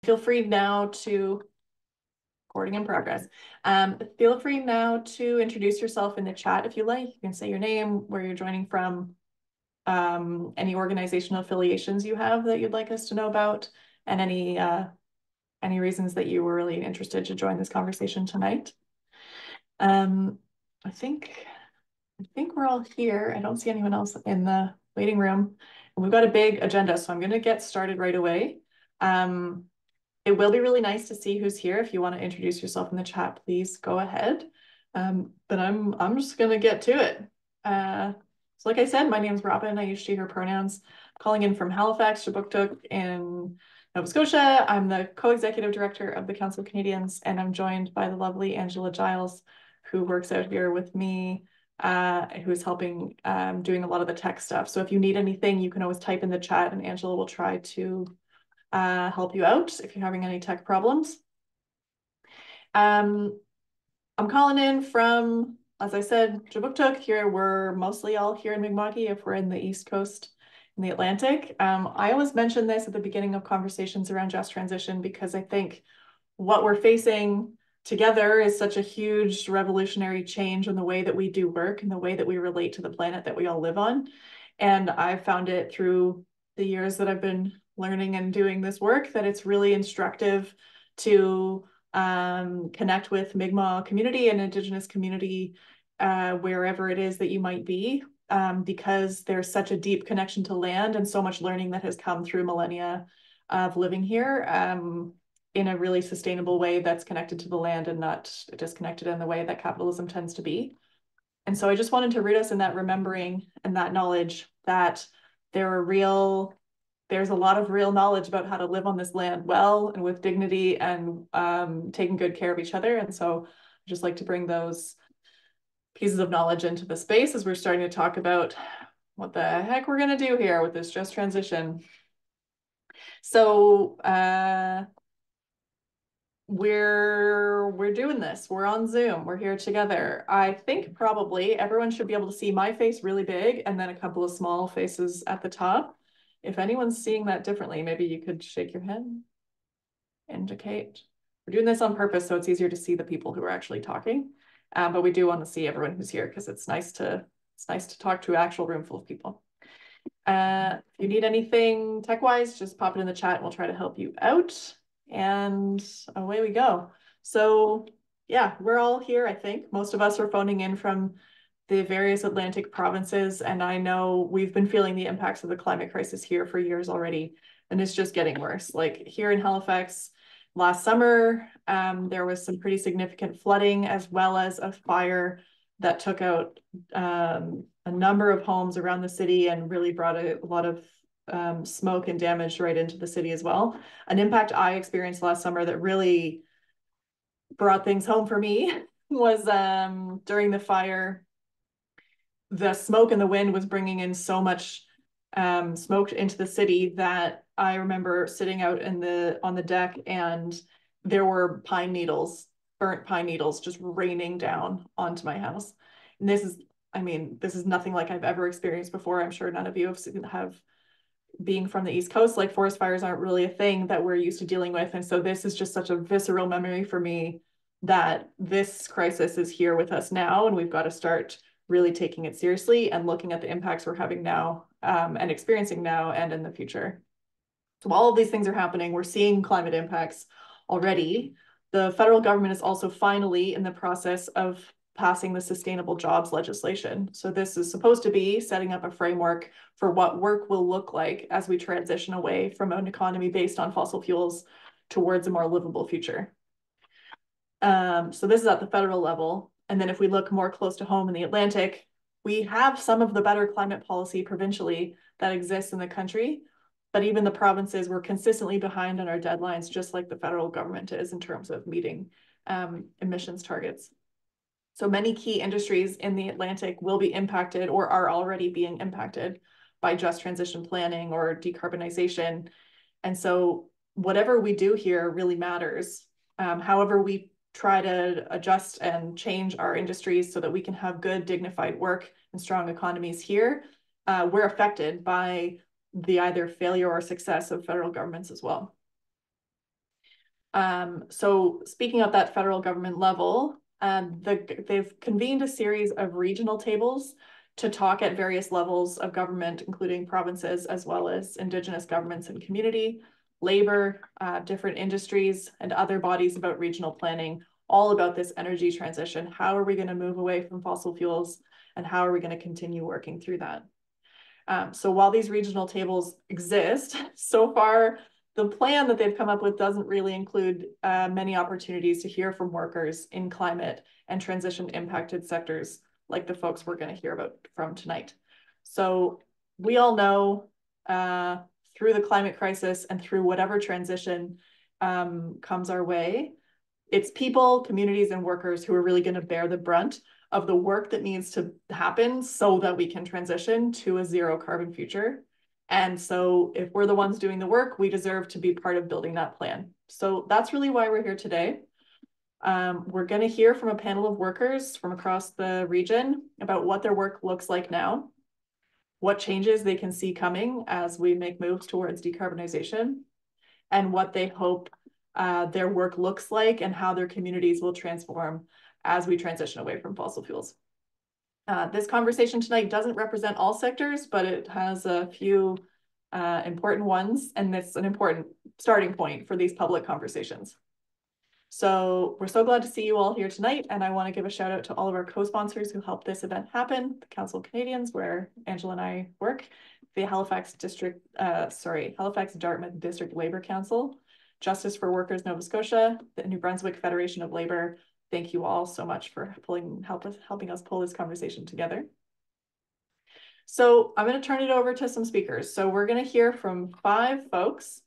Feel free now to, recording in progress. Feel free now to introduce yourself in the chat if you like. You can say your name, where you're joining from, any organizational affiliations you have that you'd like us to know about, and any reasons that you were really interested to join this conversation tonight. I think we're all here. I don't see anyone else in the waiting room. And we've got a big agenda, so I'm going to get started right away. It will be really nice to see who's here. If you want to introduce yourself in the chat, please go ahead. But I'm just going to get to it. So like I said, my name's Robin. I use she, her pronouns. I'm calling in from Halifax-Dartmouth in Nova Scotia. I'm the co-executive director of the Council of Canadians, and I'm joined by the lovely Angela Giles, who works out here with me, who's helping doing a lot of the tech stuff. So if you need anything, you can always type in the chat and Angela will try to help you out if you're having any tech problems. I'm calling in from, as I said, Jabuktuk. Here we're mostly all here in Mi'kma'ki if we're in the East Coast in the Atlantic. I always mention this at the beginning of conversations around just transition because I think what we're facing together is such a huge revolutionary change in the way that we do work and the way that we relate to the planet that we all live on. And I've found it through the years that I've been learning and doing this work that it's really instructive to connect with Mi'kmaq community and Indigenous community wherever it is that you might be, because there's such a deep connection to land and so much learning that has come through millennia of living here in a really sustainable way that's connected to the land and not disconnected in the way that capitalism tends to be. And so I just wanted to root us in that remembering and that knowledge that there's a lot of real knowledge about how to live on this land well and with dignity and taking good care of each other. And so I just like to bring those pieces of knowledge into the space as we're starting to talk about what the heck we're going to do here with this just transition. So we're doing this. We're on Zoom. We're here together. I think probably everyone should be able to see my face really big and then a couple of small faces at the top. If anyone's seeing that differently, maybe you could shake your head, indicate. We're doing this on purpose so it's easier to see the people who are actually talking. But we do want to see everyone who's here because it's nice to talk to an actual room full of people. If you need anything tech-wise, just pop it in the chat and we'll try to help you out. And away we go. So yeah, we're all here, I think. Most of us are phoning in from the various Atlantic provinces, and I know we've been feeling the impacts of the climate crisis here for years already, and it's just getting worse. Like here in Halifax, last summer, there was some pretty significant flooding as well as a fire that took out a number of homes around the city and really brought a lot of smoke and damage right into the city as well. An impact I experienced last summer that really brought things home for me was during the fire, the smoke and the wind was bringing in so much smoke into the city that I remember sitting out on the deck and there were burnt pine needles just raining down onto my house. And this is nothing like I've ever experienced before. I'm sure none of you have being from the East Coast, like forest fires aren't really a thing that we're used to dealing with. And so this is just such a visceral memory for me that this crisis is here with us now, and we've got to start really taking it seriously and looking at the impacts we're having now and experiencing now and in the future. So while all of these things are happening, we're seeing climate impacts already. The federal government is also finally in the process of passing the sustainable jobs legislation. So this is supposed to be setting up a framework for what work will look like as we transition away from an economy based on fossil fuels towards a more livable future. So this is at the federal level. And then if we look more close to home in the Atlantic, we have some of the better climate policy provincially that exists in the country, but even the provinces were consistently behind on our deadlines, just like the federal government is in terms of meeting emissions targets. So many key industries in the Atlantic will be impacted or are already being impacted by just transition planning or decarbonization. And so whatever we do here really matters. However we try to adjust and change our industries so that we can have good, dignified work and strong economies here, we're affected by the either failure or success of federal governments as well. So speaking at that federal government level, they've convened a series of regional tables to talk at various levels of government, including provinces, as well as Indigenous governments and community, labor, different industries, and other bodies about regional planning, all about this energy transition. How are we going to move away from fossil fuels, and how are we going to continue working through that? So while these regional tables exist, so far, the plan that they've come up with doesn't really include many opportunities to hear from workers in climate and transition impacted sectors like the folks we're going to hear about from tonight. So we all know through the climate crisis and through whatever transition comes our way, it's people, communities, and workers who are really going to bear the brunt of the work that needs to happen so that we can transition to a zero carbon future. And so if we're the ones doing the work, we deserve to be part of building that plan. So that's really why we're here today. We're going to hear from a panel of workers from across the region about what their work looks like now, what changes they can see coming as we make moves towards decarbonization, and what they hope their work looks like and how their communities will transform as we transition away from fossil fuels. This conversation tonight doesn't represent all sectors, but it has a few important ones, and it's an important starting point for these public conversations. So we're so glad to see you all here tonight, and I want to give a shout out to all of our co-sponsors who helped this event happen: the Council of Canadians, where Angela and I work, the Halifax-Dartmouth District Labour Council, Justice for Workers Nova Scotia, the New Brunswick Federation of Labour. Thank you all so much for helping us pull this conversation together. So I'm going to turn it over to some speakers. So we're going to hear from 5 folks.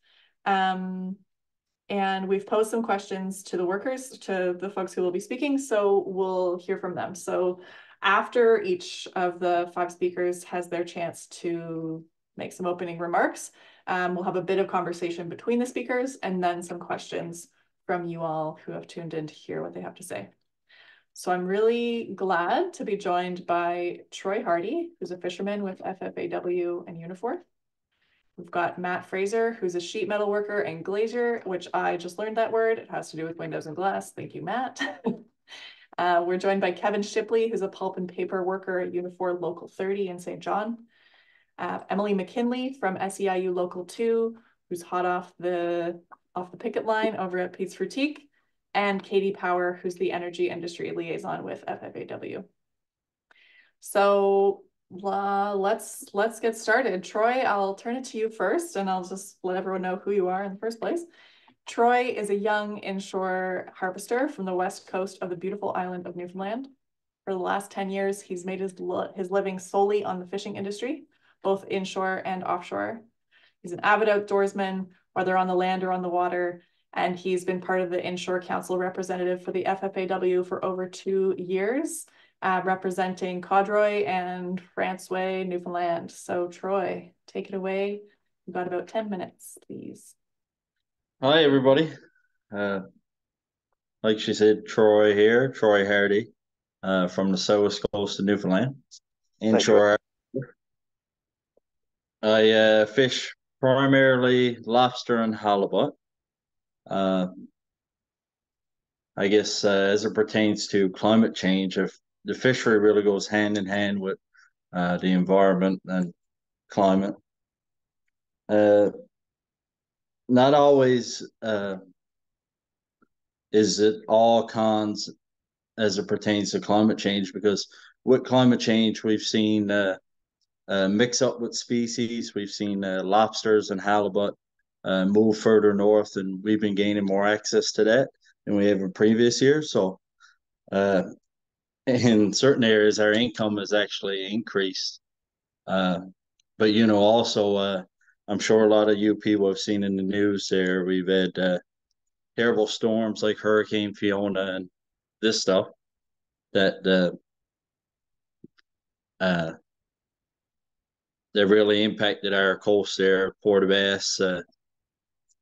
And we've posed some questions to the workers, to the folks who will be speaking, so we'll hear from them. So after each of the 5 speakers has their chance to make some opening remarks, we'll have a bit of conversation between the speakers and then some questions from you all who have tuned in to hear what they have to say. So I'm really glad to be joined by Troy Hardy, who's a fisherman with FFAW and Unifor. We've got Matt Fraser, who's a sheet metal worker and glazier, which I just learned that word. It has to do with windows and glass. Thank you, Matt. We're joined by Kevin Shipley, who's a pulp and paper worker at Unifor Local 30 in St. John. Emily McKinley from SEIU Local 2, who's hot off the picket line over at Pete's Frutique, and Katie Power, who's the energy industry liaison with FFAW. So let's get started. Troy, I'll turn it to you first, and I'll just let everyone know who you are in the first place. Troy is a young inshore harvester from the west coast of the beautiful island of Newfoundland. For the last 10 years, he's made his living solely on the fishing industry, both inshore and offshore. He's an avid outdoorsman, whether on the land or on the water, and he's been part of the Inshore Council representative for the FFAW for over 2 years, representing Codroy and Franceway, Newfoundland. So Troy, take it away. You've got about 10 minutes, please. Hi, everybody. Like she said, Troy here, Troy Hardy, from the south coast of Newfoundland. Inshore. I fish primarily lobster and halibut. I guess as it pertains to climate change, if the fishery really goes hand in hand with the environment and climate. Not always is it all cons as it pertains to climate change, because with climate change, we've seen mix up with species. We've seen lobsters and halibut move further north, and we've been gaining more access to that than we have in previous years. So in certain areas, our income has actually increased. But, also, I'm sure a lot of you people have seen in the news there, we've had terrible storms like Hurricane Fiona and this stuff that that really impacted our coast there, Port aux Basques,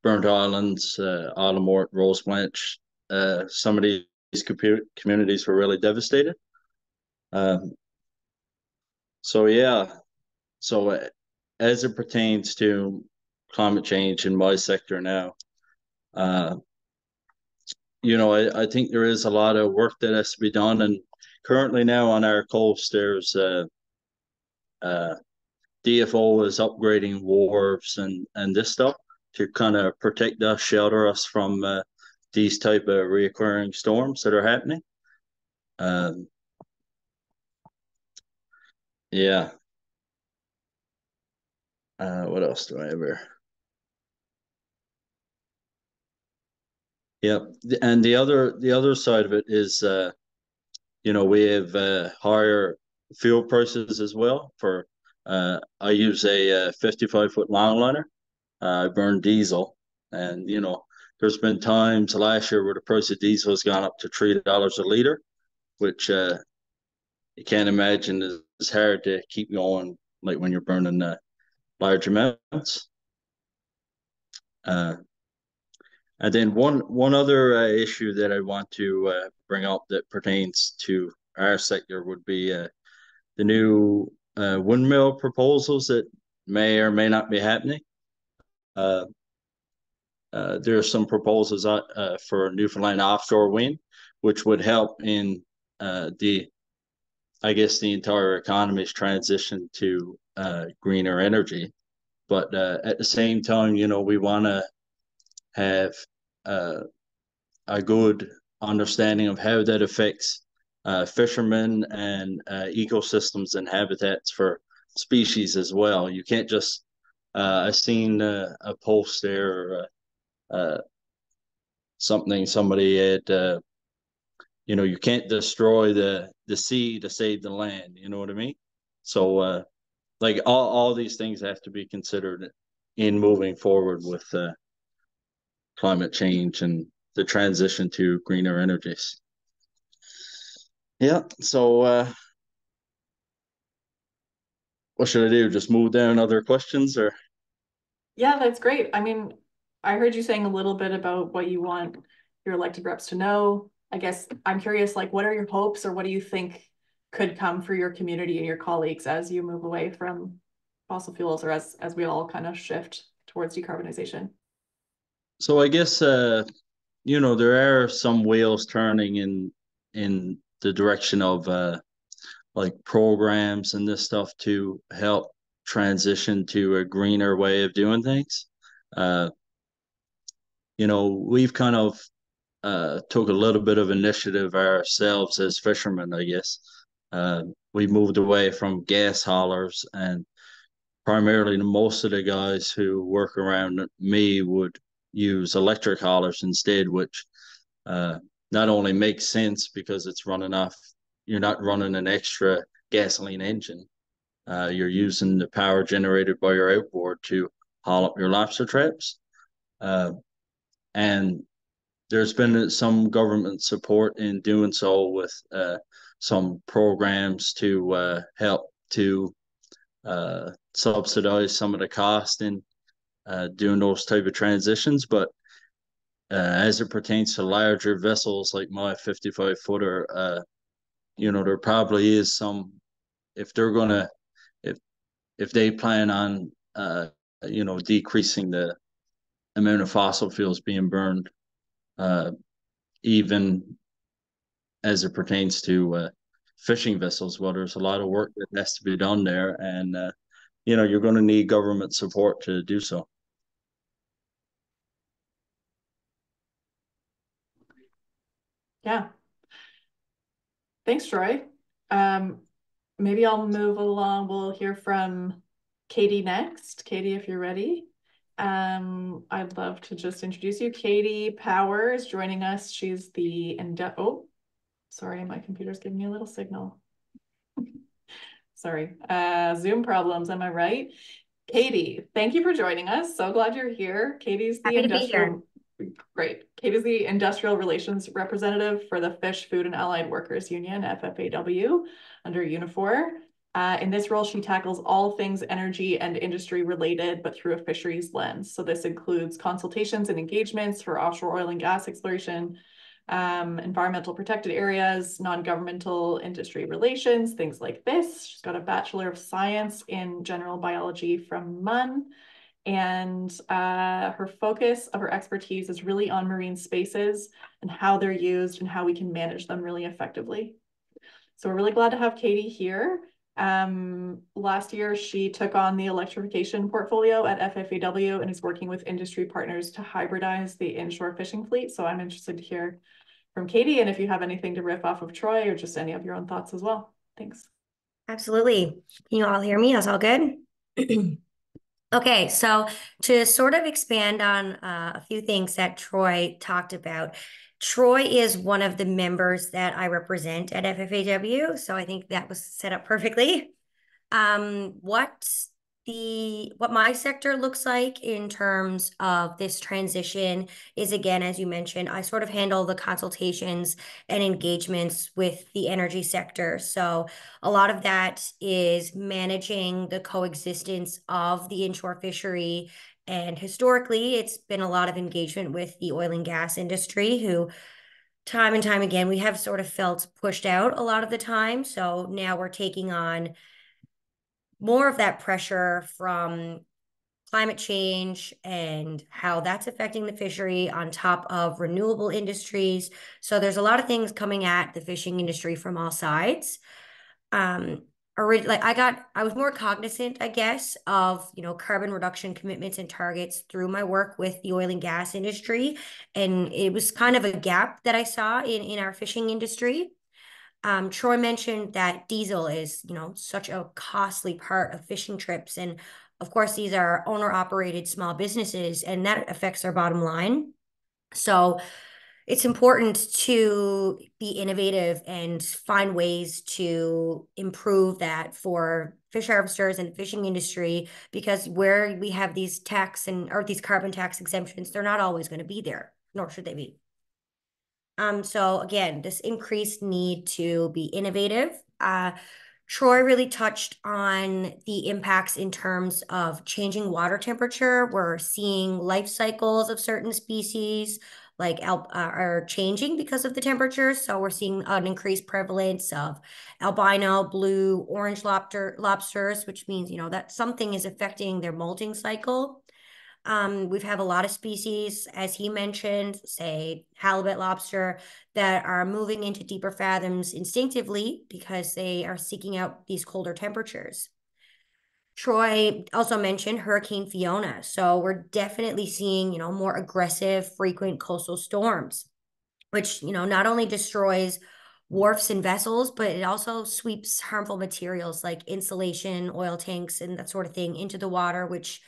Burnt Islands, Altamort, Rose Blanche. Some of these communities were really devastated. So as it pertains to climate change in my sector now, I think there is a lot of work that has to be done, and currently now on our coast, there's uh, DFO is upgrading wharves and this stuff to kind of protect us, shelter us from these type of reoccurring storms that are happening. Um, yeah. What else do I have here? Yep. And the other side of it is, we have higher fuel prices as well. I use a 55-foot longliner. I burn diesel, and there's been times last year where the price of diesel has gone up to $3 a liter, which you can't imagine is hard to keep going, like when you're burning large amounts. Uh, and then one other issue that I want to bring up that pertains to our sector would be the new windmill proposals that may or may not be happening. Uh, there are some proposals for Newfoundland offshore wind, which would help in I guess, the entire economy's transition to greener energy. But at the same time, we want to have uh, a good understanding of how that affects fishermen and ecosystems and habitats for species as well. You can't just, I've seen a post there, somebody had, you can't destroy the sea to save the land. You know what I mean? So, like all these things have to be considered in moving forward with climate change and the transition to greener energies. Yeah. So, what should I do? Just move down other questions, or? Yeah, that's great. I mean, I heard you saying a little bit about what you want your elected reps to know. I guess I'm curious, like, what are your hopes or what do you think could come for your community and your colleagues as you move away from fossil fuels or as we all kind of shift towards decarbonization? So I guess there are some wheels turning in the direction of like programs and this stuff to help transition to a greener way of doing things. Uh, we've kind of took a little bit of initiative ourselves as fishermen, I guess. We moved away from gas haulers, and primarily most of the guys who work around me would use electric haulers instead, which uh, not only makes sense because it's running off, you're not running an extra gasoline engine. You're using the power generated by your outboard to haul up your lobster traps. Uh, and there's been some government support in doing so with some programs to help to subsidize some of the cost in doing those type of transitions. But as it pertains to larger vessels like my 55 footer, there probably is some, if they're gonna, if if they plan on, decreasing the amount of fossil fuels being burned, uh, even as it pertains to fishing vessels. Well, there's a lot of work that has to be done there, and you're going to need government support to do so. Yeah. Thanks, Troy. Um, maybe I'll move along. We'll hear from Katie next. Katie, if you're ready. I'd love to just introduce you. Katie Power is joining us. She's the oh, sorry, my computer's giving me a little signal. Sorry, Zoom problems, am I right? Katie, thank you for joining us. So glad you're here. Katie's the Happy to be here. Great. Katie's the industrial relations representative for the Fish, Food and Allied Workers Union, FFAW, under Unifor. In this role, she tackles all things energy and industry related, but through a fisheries lens. So this includes consultations and engagements for offshore oil and gas exploration, environmental protected areas, non-governmental industry relations, things like this. She's got a Bachelor of Science in General Biology from MUN And her focus of her expertise is really on marine spaces and how they're used and how we can manage them really effectively. So we're really glad to have Katie here. Last year, she took on the electrification portfolio at FFAW and is working with industry partners to hybridize the inshore fishing fleet. So I'm interested to hear from Katie, and if you have anything to riff off of Troy or just any of your own thoughts as well. Thanks. Absolutely. Can you all hear me? That's all good? Okay, so to sort of expand on a few things that Troy talked about, Troy is one of the members that I represent at FFAW, so I think that was set up perfectly. What my sector looks like in terms of this transition is, again, as you mentioned, I sort of handle the consultations and engagements with the energy sector. So a lot of that is managing the coexistence of the inshore fishery. And historically, it's been a lot of engagement with the oil and gas industry, who time and time again, we have sort of felt pushed out a lot of the time. So now we're taking on more of that pressure from climate change and how that's affecting the fishery on top of renewable industries. So there's a lot of things coming at the fishing industry from all sides. I was more cognizant, I guess, of, carbon reduction commitments and targets through my work with the oil and gas industry. And it was kind of a gap that I saw in our fishing industry. Troy mentioned that diesel is, such a costly part of fishing trips. And of course, these are owner-operated small businesses, and that affects their bottom line. So it's important to be innovative and find ways to improve that for fish harvesters and the fishing industry, because where we have these these carbon tax exemptions, they're not always going to be there, nor should they be. So again, this increased need to be innovative. Troy really touched on the impacts in terms of changing water temperature. We're seeing life cycles of certain species are changing because of the temperatures. So we're seeing an increased prevalence of albino, blue, orange lobsters, which means, that something is affecting their molting cycle. We've have a lot of species, as he mentioned, say halibut lobster, that are moving into deeper fathoms instinctively because they are seeking out these colder temperatures. Troy also mentioned Hurricane Fiona. So we're definitely seeing, more aggressive, frequent coastal storms, which, not only destroys wharfs and vessels, but it also sweeps harmful materials like insulation, oil tanks, and that sort of thing into the water, which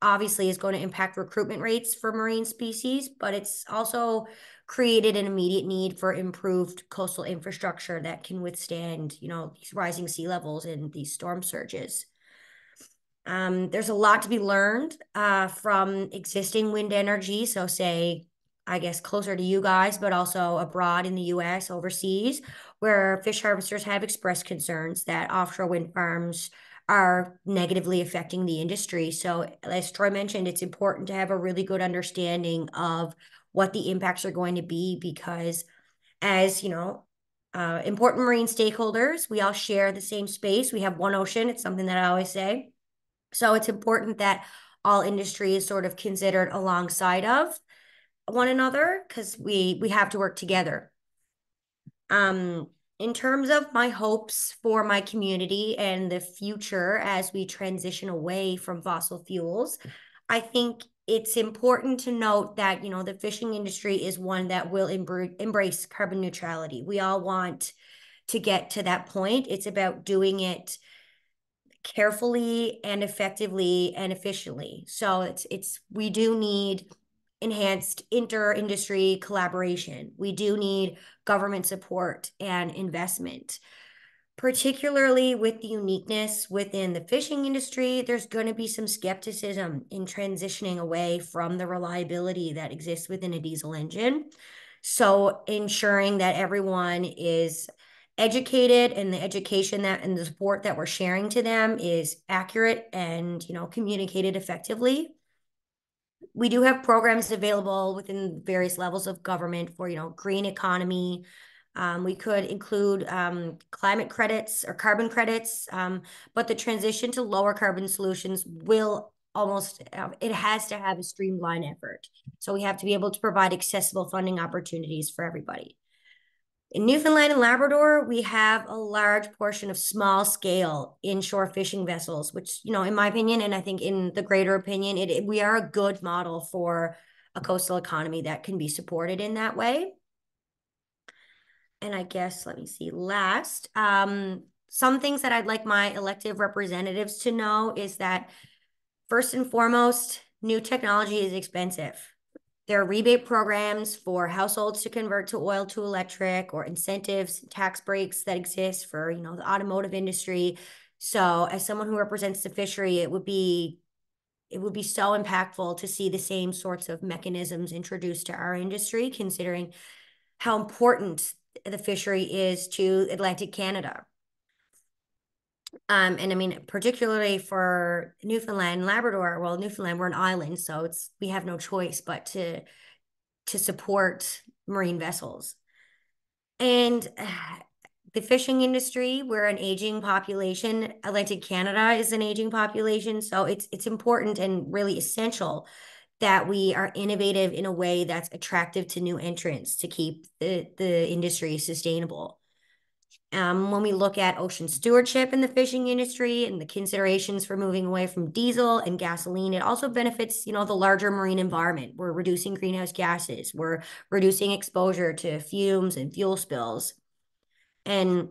obviously is going to impact recruitment rates for marine species, but it's also created an immediate need for improved coastal infrastructure that can withstand, these rising sea levels and these storm surges. There's a lot to be learned from existing wind energy. So say, I guess, closer to you guys, but also abroad in the US, overseas, where fish harvesters have expressed concerns that offshore wind farms are negatively affecting the industry. So as Troy mentioned, it's important to have a really good understanding of what the impacts are going to be, because as important marine stakeholders, we all share the same space. We have one ocean. It's something that I always say. So it's important that all industry is sort of considered alongside of one another, because we have to work together. In terms of my hopes for my community and the future as we transition away from fossil fuels, I think it's important to note that, the fishing industry is one that will embrace carbon neutrality. We all want to get to that point. It's about doing it carefully and effectively and efficiently. So we do need enhanced inter-industry collaboration. We do need government support and investment. Particularly with the uniqueness within the fishing industry, there's going to be some skepticism in transitioning away from the reliability that exists within a diesel engine. So ensuring that everyone is educated, and the education and the support that we're sharing to them is accurate and, communicated effectively. We do have programs available within various levels of government for, green economy. We could include climate credits or carbon credits, but the transition to lower carbon solutions will almost, it has to have a streamlined effort. So we have to be able to provide accessible funding opportunities for everybody. In Newfoundland and Labrador, we have a large portion of small scale inshore fishing vessels, which, you know, in my opinion, and I think in the greater opinion, we are a good model for a coastal economy that can be supported in that way. And I guess, let me see, last, some things that I'd like my elective representatives to know is that first and foremost, new technology is expensive. There are rebate programs for households to convert to oil to electric, or incentives, tax breaks that exist for, you know, the automotive industry. So as someone who represents the fishery, it would be so impactful to see the same sorts of mechanisms introduced to our industry, considering how important the fishery is to Atlantic Canada. And I mean, particularly for Newfoundland and Labrador, well, Newfoundland, we're an island, so we have no choice but to support marine vessels. And the fishing industry, we're an aging population. Atlantic Canada is an aging population, so it's important and really essential that we are innovative in a way that's attractive to new entrants to keep the industry sustainable. When we look at ocean stewardship in the fishing industry and the considerations for moving away from diesel and gasoline, it also benefits, you know, the larger marine environment. We're reducing greenhouse gases. We're reducing exposure to fumes and fuel spills. And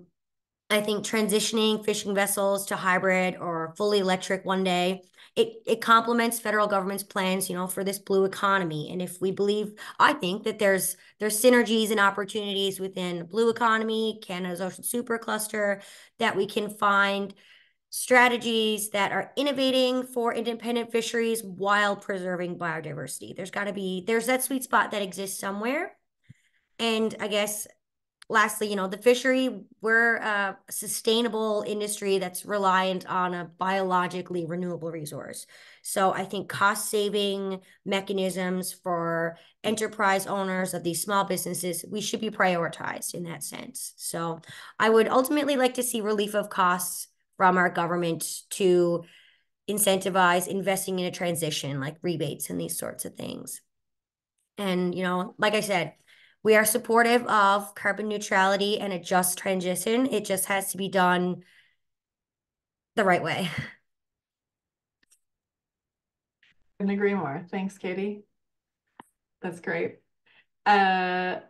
I think transitioning fishing vessels to hybrid or fully electric one day, it complements federal government's plans, you know, for this blue economy. And if we believe, I think that there's synergies and opportunities within blue economy, Canada's ocean supercluster, that we can find strategies that are innovating for independent fisheries while preserving biodiversity. There's that sweet spot that exists somewhere. And I guess lastly, you know, the fishery, we're a sustainable industry that's reliant on a biologically renewable resource. So I think cost saving mechanisms for enterprise owners of these small businesses, we should be prioritized in that sense. So I would ultimately like to see relief of costs from our government to incentivize investing in a transition, like rebates and these sorts of things. And, you know, like I said, we are supportive of carbon neutrality and a just transition. It just has to be done the right way. Couldn't agree more. Thanks, Katie. That's great. I'm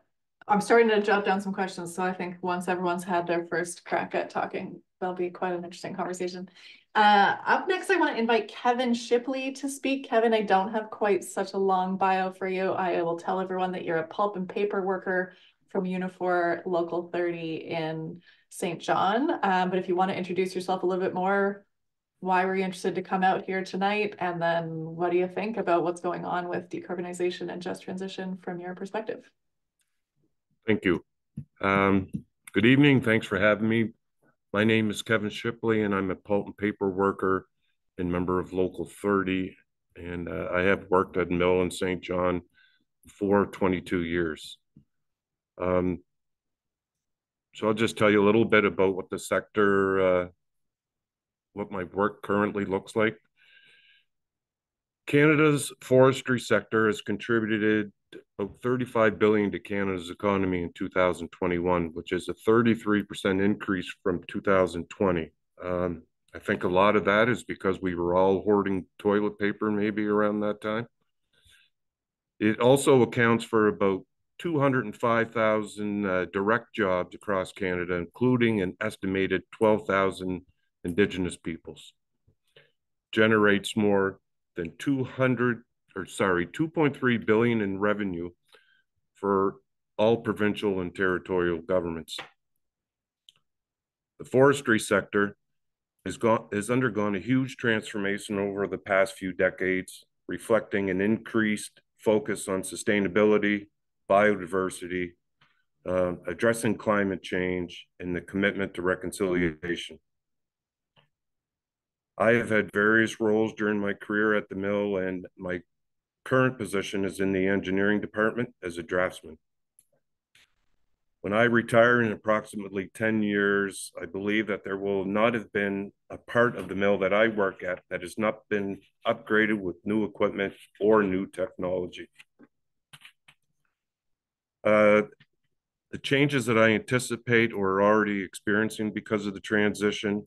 starting to jot down some questions, so I think once everyone's had their first crack at talking, that'll be quite an interesting conversation. Up next, I want to invite Kevin Shipley to speak. Kevin, I don't have quite such a long bio for you. I will tell everyone that you're a pulp and paper worker from Unifor Local 30 in St. John. But if you want to introduce yourself a little bit more, why were you interested to come out here tonight? And then what do you think about what's going on with decarbonization and just transition from your perspective? Thank you. Good evening. Thanks for having me. My name is Kevin Shipley, and I'm a pulp and paper worker and member of Local 30. And I have worked at a mill in St. John for 22 years. So I'll just tell you a little bit about what the sector, what my work currently looks like. Canada's forestry sector has contributed about 35 billion to Canada's economy in 2021, which is a 33% increase from 2020. I think a lot of that is because we were all hoarding toilet paper maybe around that time. It also accounts for about 205,000 direct jobs across Canada, including an estimated 12,000 Indigenous peoples. Generates more than 2.3 billion in revenue for all provincial and territorial governments. The forestry sector has undergone a huge transformation over the past few decades, reflecting an increased focus on sustainability, biodiversity, addressing climate change, and the commitment to reconciliation. I have had various roles during my career at the mill, and my current position is in the engineering department as a draftsman. When I retire in approximately 10 years, I believe that there will not have been a part of the mill that I work at that has not been upgraded with new equipment or new technology. The changes that I anticipate or are already experiencing because of the transition.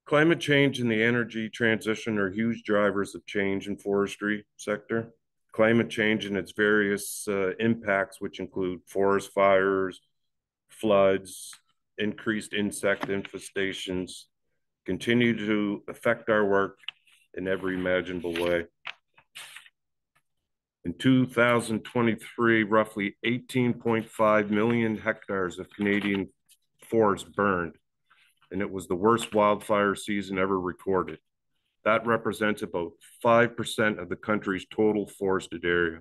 Climate change and the energy transition are huge drivers of change in forestry sector. Climate change and its various impacts, which include forest fires, floods, increased insect infestations, continue to affect our work in every imaginable way. In 2023, roughly 18.5 million hectares of Canadian forest burned, and it was the worst wildfire season ever recorded. That represents about 5% of the country's total forested area.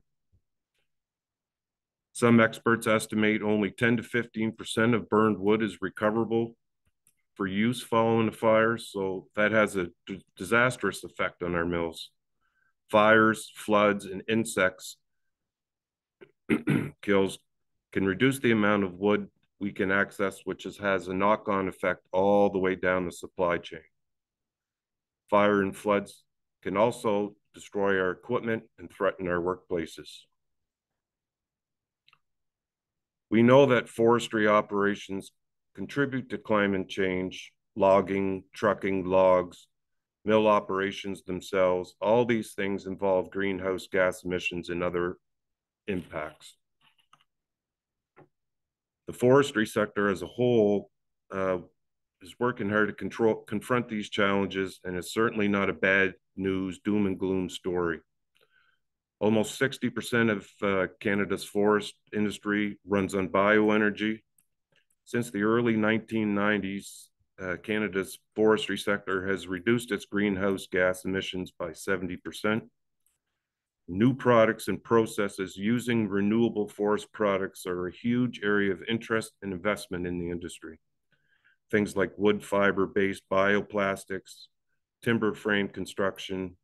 Some experts estimate only 10 to 15% of burned wood is recoverable for use following the fires, so that has a disastrous effect on our mills. Fires, floods, and insects kills can reduce the amount of wood we can access, which has a knock-on effect all the way down the supply chain. Fire and floods can also destroy our equipment and threaten our workplaces. We know that forestry operations contribute to climate change, logging, trucking, logs, mill operations themselves. All these things involve greenhouse gas emissions and other impacts. The forestry sector as a whole is working hard to confront these challenges, and it's certainly not a bad news, doom and gloom story. Almost 60% of Canada's forest industry runs on bioenergy. Since the early 1990s, Canada's forestry sector has reduced its greenhouse gas emissions by 70%. New products and processes using renewable forest products are a huge area of interest and investment in the industry. Things like wood fiber-based bioplastics, timber frame construction,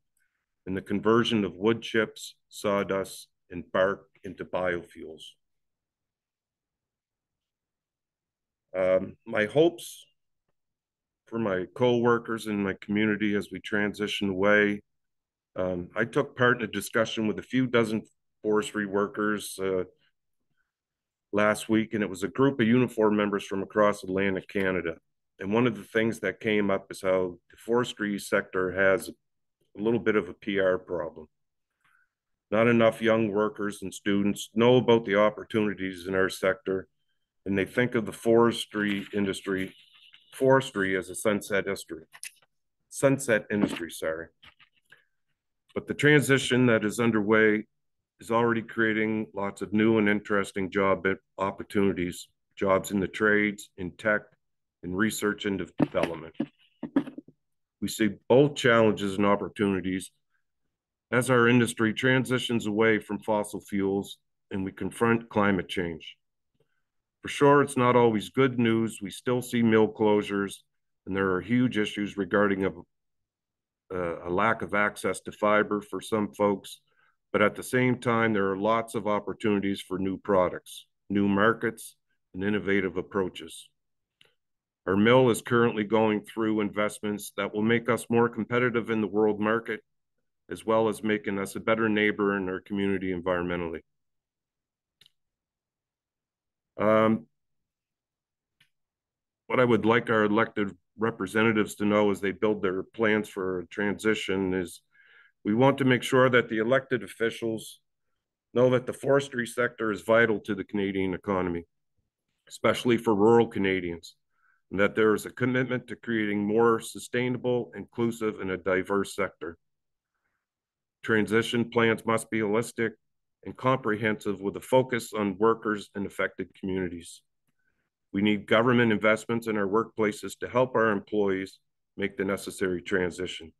and the conversion of wood chips, sawdust, and bark into biofuels. My hopes for my co-workers and my community as we transition away. I took part in a discussion with a few dozen forestry workers last week, and it was a group of Unifor members from across Atlantic Canada. And one of the things that came up is how the forestry sector has a little bit of a PR problem. Not enough young workers and students know about the opportunities in our sector, and they think of the forestry as a sunset industry, sorry. But the transition that is underway is already creating lots of new and interesting job opportunities, jobs in the trades, in tech, in research and development. We see both challenges and opportunities as our industry transitions away from fossil fuels and we confront climate change. For sure, it's not always good news. We still see mill closures, and there are huge issues regarding a lack of access to fiber for some folks. But at the same time, there are lots of opportunities for new products, new markets, and innovative approaches. Our mill is currently going through investments that will make us more competitive in the world market, as well as making us a better neighbor in our community environmentally. What I would like our elected representatives to know as they build their plans for a transition is we want to make sure that the elected officials know that the forestry sector is vital to the Canadian economy, especially for rural Canadians, and that there is a commitment to creating more sustainable, inclusive, and a diverse sector. Transition plans must be holistic and comprehensive with a focus on workers and affected communities. We need government investments in our workplaces to help our employees make the necessary transition.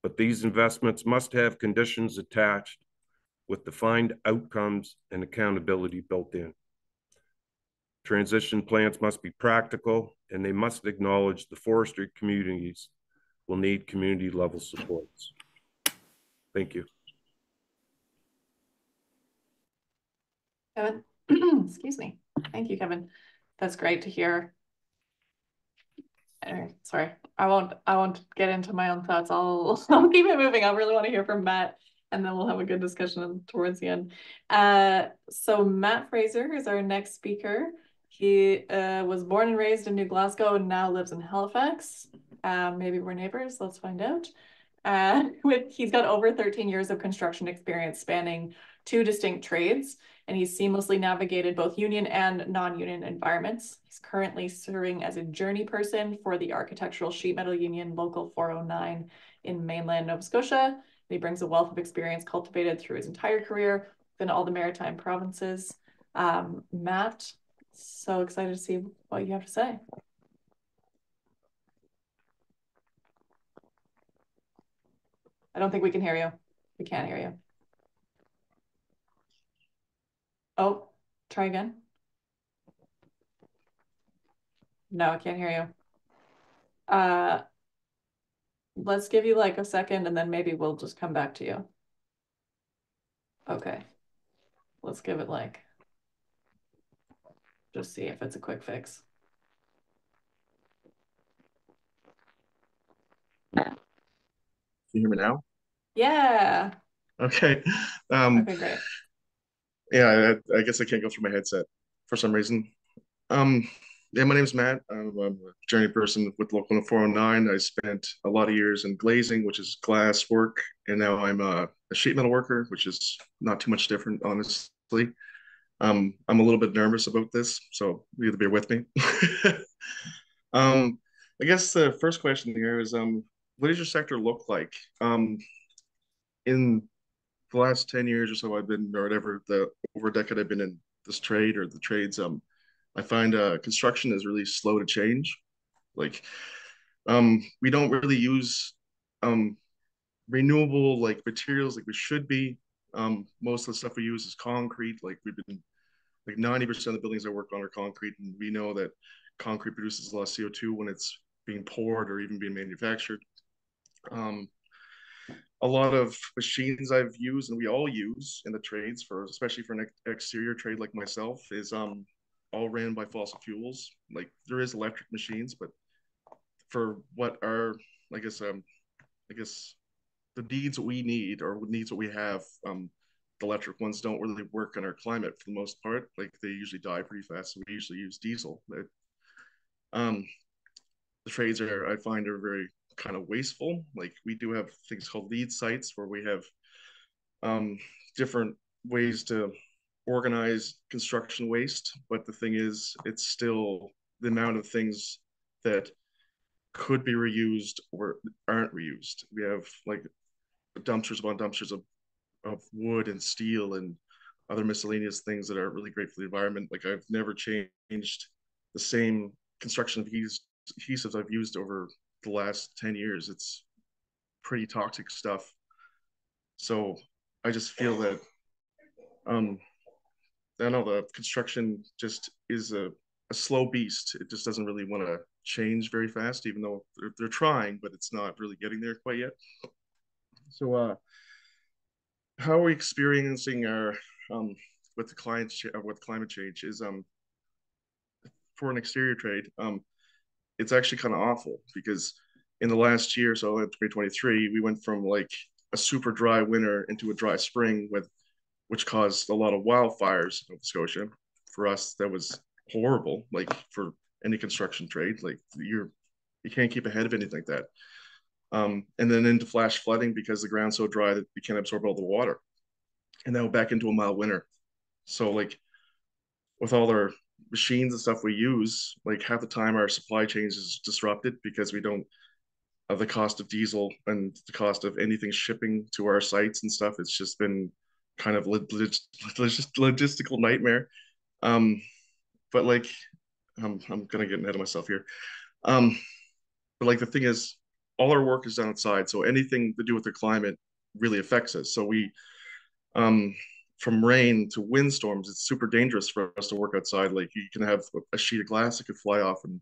But these investments must have conditions attached with defined outcomes and accountability built in. Transition plans must be practical, and they must acknowledge the forestry communities will need community level supports. Thank you. Kevin, excuse me. Thank you, Kevin. That's great to hear. Anyway, sorry, I won't get into my own thoughts. I'll keep it moving. I really want to hear from Matt, and then we'll have a good discussion towards the end. So Matt Fraser is our next speaker. He was born and raised in New Glasgow and now lives in Halifax. Maybe we're neighbors. Let's find out. He's got over 13 years of construction experience spanning 2 distinct trades, and he's seamlessly navigated both union and non-union environments. He's currently serving as a journey person for the Architectural Sheet Metal Union Local 409 in mainland Nova Scotia. And he brings a wealth of experience cultivated through his entire career within all the maritime provinces. Matt, so excited to see what you have to say. I don't think we can hear you. We can't hear you. Oh, try again. No, I can't hear you. Let's give you like a second and then maybe we'll just come back to you. Okay. Let's give it like, just see if it's a quick fix. Can you hear me now? Yeah. Okay. Okay, great. Yeah, I guess I can't go through my headset for some reason. Yeah, my name's Matt. I'm a journey person with Local 409. I spent a lot of years in glazing, which is glass work, and now I'm a sheet metal worker, which is not too much different, honestly. I'm a little bit nervous about this, so you either bear with me. I guess the first question here is, what does your sector look like? In the last 10 years or so I've been, or whatever, the over a decade I've been in this trade or the trades, I find construction is really slow to change. Like, we don't really use renewable like materials like we should be. Most of the stuff we use is concrete. Like we've been like 90% of the buildings I work on are concrete, and we know that concrete produces a lot of CO2 when it's being poured or even being manufactured. A lot of machines I've used and we all use in the trades for, especially for an exterior trade like myself, is all ran by fossil fuels. Like there is electric machines, but for what are, I guess the needs that we need or needs that we have, the electric ones don't really work in our climate for the most part. Like they usually die pretty fast, so we usually use diesel. The trades are, I find, are very kind of wasteful. Like we do have things called lead sites where we have different ways to organize construction waste, but the thing is, it's still the amount of things that could be reused or aren't reused. We have like dumpsters upon dumpsters of wood and steel and other miscellaneous things that are really great for the environment. Like I've never changed the same construction adhesives I've used over the last 10 years. It's pretty toxic stuff. So I just feel that I know the construction just is a slow beast. It just doesn't really want to change very fast, even though they're trying, but it's not really getting there quite yet. So how are we experiencing our with the with climate change is for an exterior trade, it's actually kind of awful because in the last year, so in 2023, we went from like a super dry winter into a dry spring which caused a lot of wildfires in Nova Scotia. For us, that was horrible. Like for any construction trade, like you can't keep ahead of anything like that. And then into flash flooding because the ground's so dry that you can't absorb all the water. And now back into a mild winter. So like with all our machines and stuff we use, like half the time our supply chain is disrupted because we don't have the cost of diesel and the cost of anything shipping to our sites and stuff. It's just been kind of logistical nightmare. But like I'm gonna get ahead of myself here. But like the thing is, all our work is done outside, so anything to do with the climate really affects us. So we from rain to windstorms, it's super dangerous for us to work outside. Like you can have a sheet of glass that could fly off and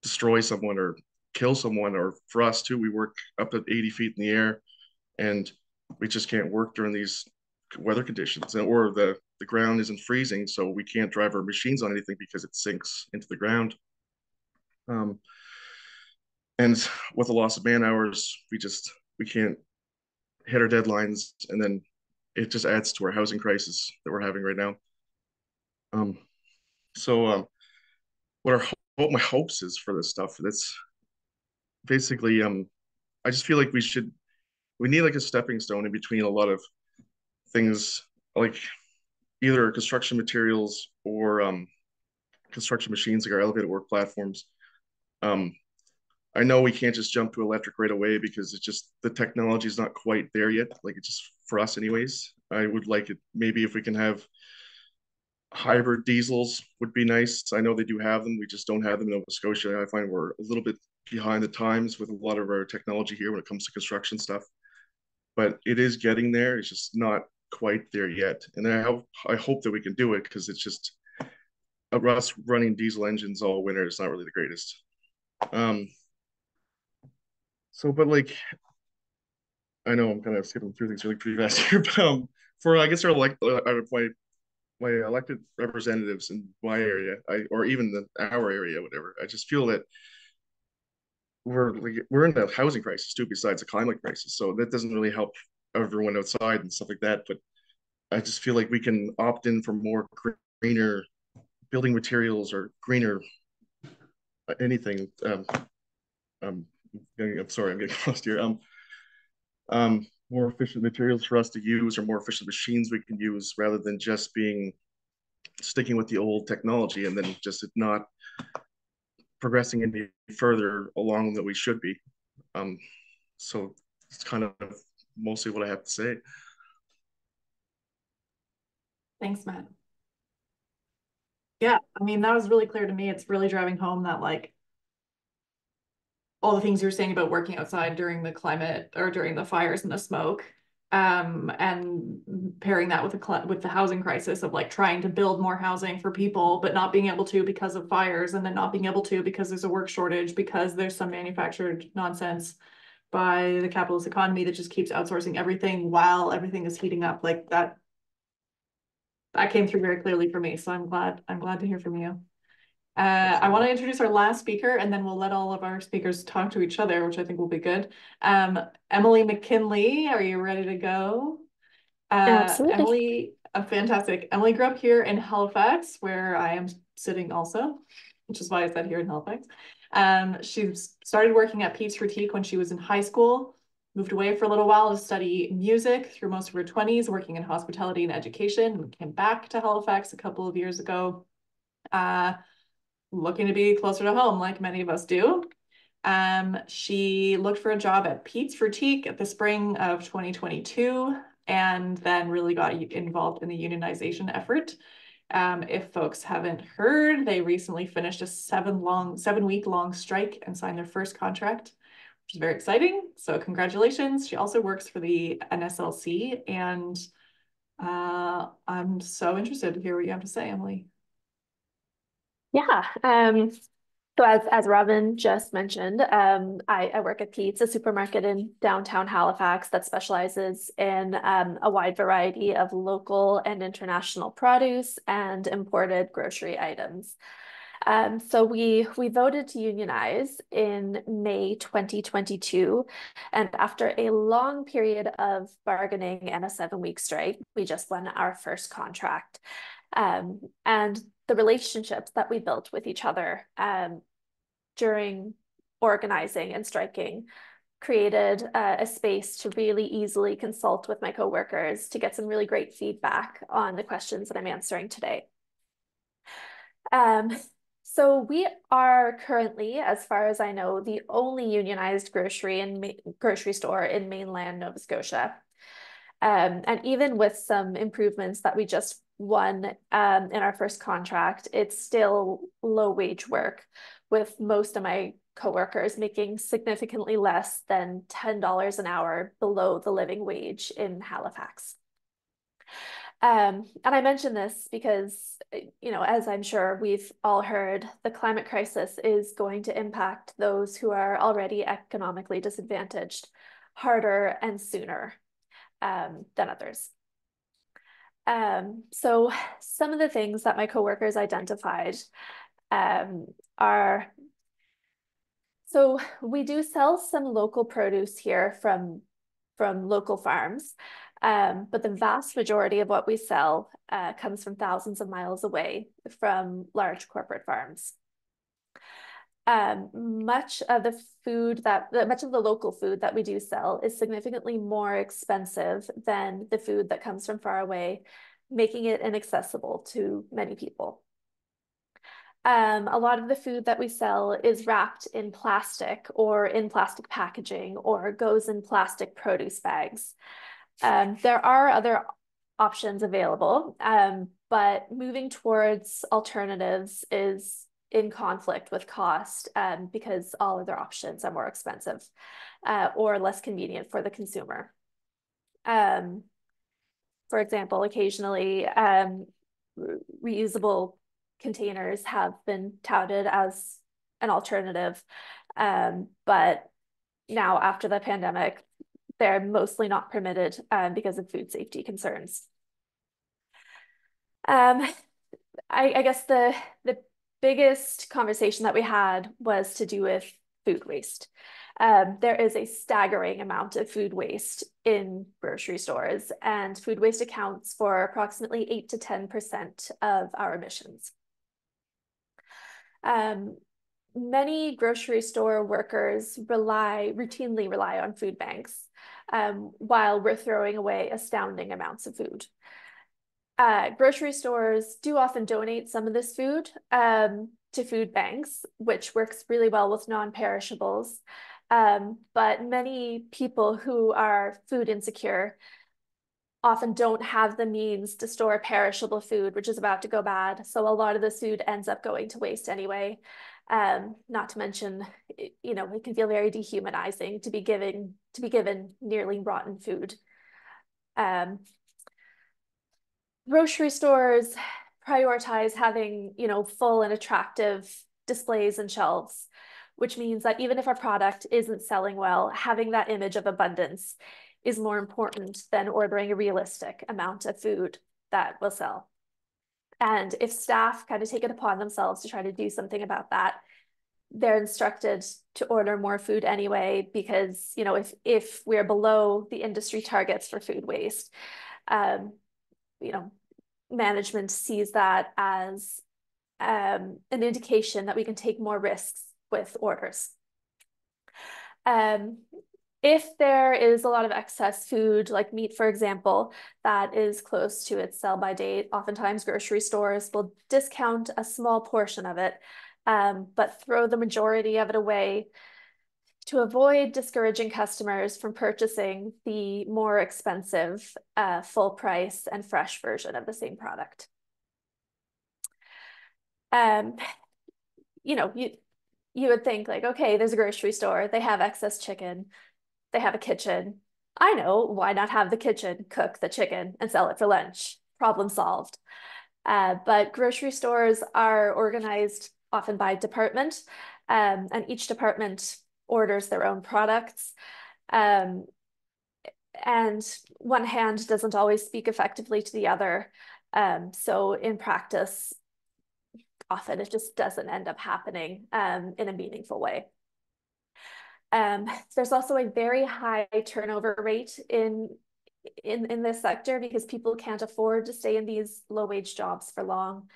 destroy someone or kill someone. Or for us too, we work up at 80 feet in the air, and we just can't work during these weather conditions, or the ground isn't freezing, so we can't drive our machines on anything because it sinks into the ground. And with the loss of man hours, we can't hit our deadlines, and then it just adds to our housing crisis that we're having right now. What my hopes is for this stuff, that's basically, I just feel like we need like a stepping stone in between a lot of things, like either construction materials or construction machines, like our elevated work platforms. I know we can't just jump to electric right away because it's just, the technology is not quite there yet. Like, it's just for us anyways. I would like it, maybe if we can have hybrid diesels would be nice. I know they do have them. We just don't have them in Nova Scotia. I find we're a little bit behind the times with a lot of our technology here when it comes to construction stuff. But it is getting there. It's just not quite there yet. And I hope that we can do it, because it's just, us running diesel engines all winter is not really the greatest. But like, I know I'm kind of skipping through things really pretty fast here, but for, I guess, my elected representatives in my area, or even our area, whatever, I just feel that we're in a housing crisis too, besides a climate crisis. So that doesn't really help everyone outside and stuff like that. But I just feel like we can opt in for more greener building materials, or greener anything. I'm sorry, I'm getting lost here. More efficient materials for us to use, or more efficient machines we can use, rather than just sticking with the old technology and then just not progressing any further along that we should be. So it's kind of mostly what I have to say. Thanks, Matt. Yeah, I mean, that was really clear to me. It's really driving home that, like, all the things you were saying about working outside during the climate, or during the fires and the smoke, and pairing that with the housing crisis of, like, trying to build more housing for people, but not being able to because of fires, and then not being able to because there's a work shortage, because there's some manufactured nonsense by the capitalist economy that just keeps outsourcing everything while everything is heating up. Like, that came through very clearly for me. So I'm glad to hear from you. I want to introduce our last speaker, and then we'll let all of our speakers talk to each other, which I think will be good. Emily McKinley, are you ready to go? Absolutely. Fantastic. Emily grew up here in Halifax, where I am sitting also, which is why I said here in Halifax. She started working at Pete's Boutique when she was in high school, moved away for a little while to study music through most of her 20s, working in hospitality and education, and came back to Halifax a couple of years ago, looking to be closer to home, like many of us do. She looked for a job at Pete's Boutique at the spring of 2022, and then really got involved in the unionization effort. If folks haven't heard, they recently finished a 7-week long strike and signed their first contract, which is very exciting. So congratulations. She also works for the NSLC, and I'm so interested to hear what you have to say, Emily. Yeah. So as Robin just mentioned, I work at Pete's, a supermarket in downtown Halifax that specializes in a wide variety of local and international produce and imported grocery items. So we voted to unionize in May 2022, and after a long period of bargaining and a 7-week strike, we just won our first contract. And the relationships that we built with each other during organizing and striking created a space to really easily consult with my coworkers to get some really great feedback on the questions that I'm answering today. So we are currently, as far as I know, the only unionized grocery store in mainland Nova Scotia. And even with some improvements that we just won in our first contract, it's still low wage work, with most of my coworkers making significantly less than $10 an hour below the living wage in Halifax. And I mention this because, you know, as I'm sure we've all heard, the climate crisis is going to impact those who are already economically disadvantaged harder and sooner than others. So some of the things that my coworkers identified are, so we do sell some local produce here from local farms, but the vast majority of what we sell comes from thousands of miles away from large corporate farms. Much of the local food that we do sell is significantly more expensive than the food that comes from far away, making it inaccessible to many people. A lot of the food that we sell is wrapped in plastic or in plastic packaging or goes in plastic produce bags. There are other options available, but moving towards alternatives is in conflict with cost because all other options are more expensive or less convenient for the consumer. For example, occasionally reusable containers have been touted as an alternative, but now after the pandemic, they're mostly not permitted because of food safety concerns. I guess the biggest conversation that we had was to do with food waste. There is a staggering amount of food waste in grocery stores, and food waste accounts for approximately 8 to 10% of our emissions. Many grocery store workers routinely rely on food banks while we're throwing away astounding amounts of food. Grocery stores do often donate some of this food to food banks, which works really well with non-perishables. But many people who are food insecure often don't have the means to store perishable food, which is about to go bad. So a lot of this food ends up going to waste anyway. Not to mention, you know, it can feel very dehumanizing to be given nearly rotten food. Grocery stores prioritize having, you know, full and attractive displays and shelves, which means that even if our product isn't selling well, having that image of abundance is more important than ordering a realistic amount of food that will sell. And if staff kind of take it upon themselves to try to do something about that, they're instructed to order more food anyway, because, you know, if we're below the industry targets for food waste, you know, management sees that as an indication that we can take more risks with orders. If there is a lot of excess food, like meat, for example, that is close to its sell-by date, oftentimes grocery stores will discount a small portion of it, but throw the majority of it away to avoid discouraging customers from purchasing the more expensive full price and fresh version of the same product. You know, you would think like, okay, there's a grocery store, they have excess chicken, they have a kitchen. I know, why not have the kitchen cook the chicken and sell it for lunch? Problem solved. But grocery stores are organized often by department, and each department orders their own products. And one hand doesn't always speak effectively to the other. So in practice, often it just doesn't end up happening in a meaningful way. There's also a very high turnover rate in this sector because people can't afford to stay in these low-wage jobs for long.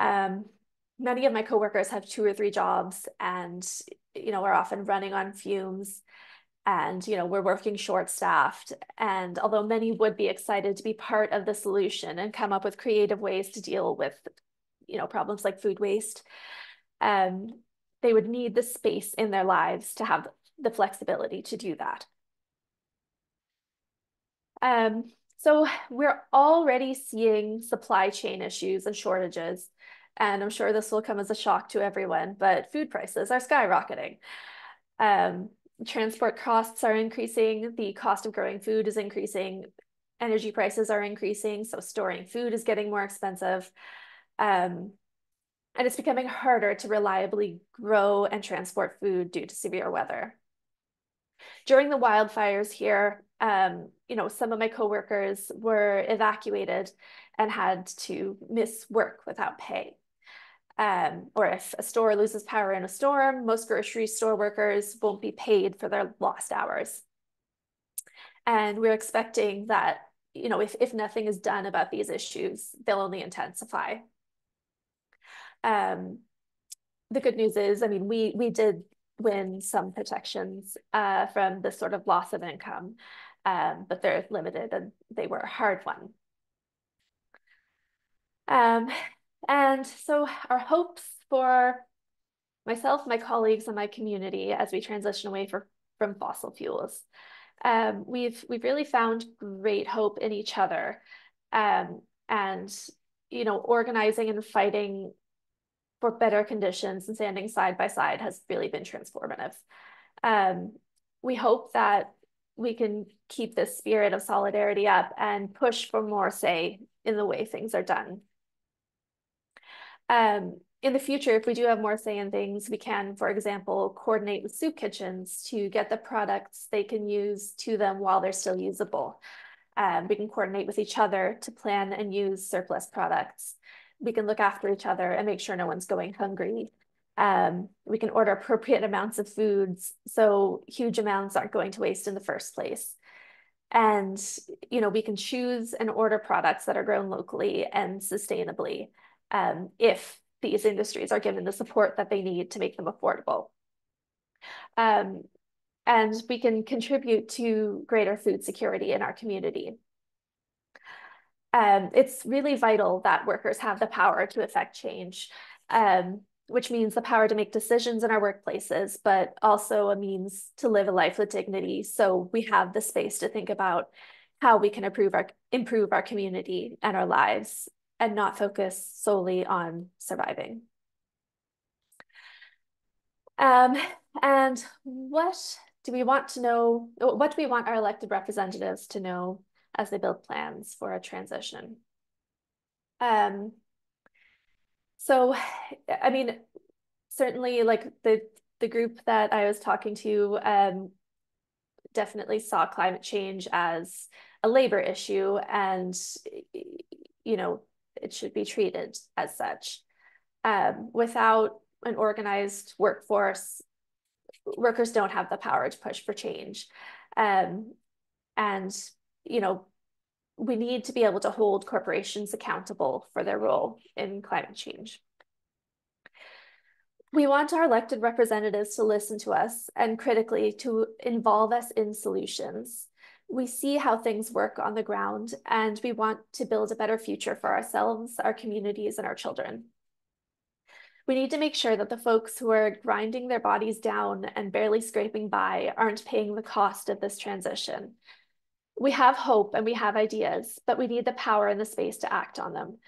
Many of my coworkers have 2 or 3 jobs and, you know, are often running on fumes, and, you know, we're working short-staffed. And although many would be excited to be part of the solution and come up with creative ways to deal with, you know, problems like food waste, they would need the space in their lives to have the flexibility to do that. So we're already seeing supply chain issues and shortages, and I'm sure this will come as a shock to everyone, but food prices are skyrocketing. Transport costs are increasing, the cost of growing food is increasing, energy prices are increasing, so storing food is getting more expensive. And it's becoming harder to reliably grow and transport food due to severe weather. During the wildfires here, you know, some of my coworkers were evacuated and had to miss work without pay. Or if a store loses power in a storm, most grocery store workers won't be paid for their lost hours. And we're expecting that, you know, if nothing is done about these issues, they'll only intensify. The good news is, I mean, we did win some protections from this sort of loss of income, but they're limited and they were a hard one. And so our hopes for myself, my colleagues, and my community as we transition away from fossil fuels. We've really found great hope in each other, and you know, organizing and fighting for better conditions and standing side by side has really been transformative. We hope that we can keep this spirit of solidarity up and push for more say in the way things are done. In the future, if we do have more say in things, we can, for example, coordinate with soup kitchens to get the products they can use to them while they're still usable. We can coordinate with each other to plan and use surplus products. We can look after each other and make sure no one's going hungry. We can order appropriate amounts of foods so huge amounts aren't going to waste in the first place. And, you know, we can choose and order products that are grown locally and sustainably, if these industries are given the support that they need to make them affordable. And we can contribute to greater food security in our community. It's really vital that workers have the power to affect change, which means the power to make decisions in our workplaces, but also a means to live a life with dignity. So we have the space to think about how we can improve our community and our lives, and not focus solely on surviving. And what do we want to know? What do we want our elected representatives to know as they build plans for a transition? So, I mean, certainly, like the group that I was talking to definitely saw climate change as a labor issue, and you know, it should be treated as such. Without an organized workforce, workers don't have the power to push for change. And, you know, we need to be able to hold corporations accountable for their role in climate change. We want our elected representatives to listen to us and critically to involve us in solutions. We see how things work on the ground, and we want to build a better future for ourselves, our communities, and our children. We need to make sure that the folks who are grinding their bodies down and barely scraping by aren't paying the cost of this transition. We have hope and we have ideas, but we need the power and the space to act on them.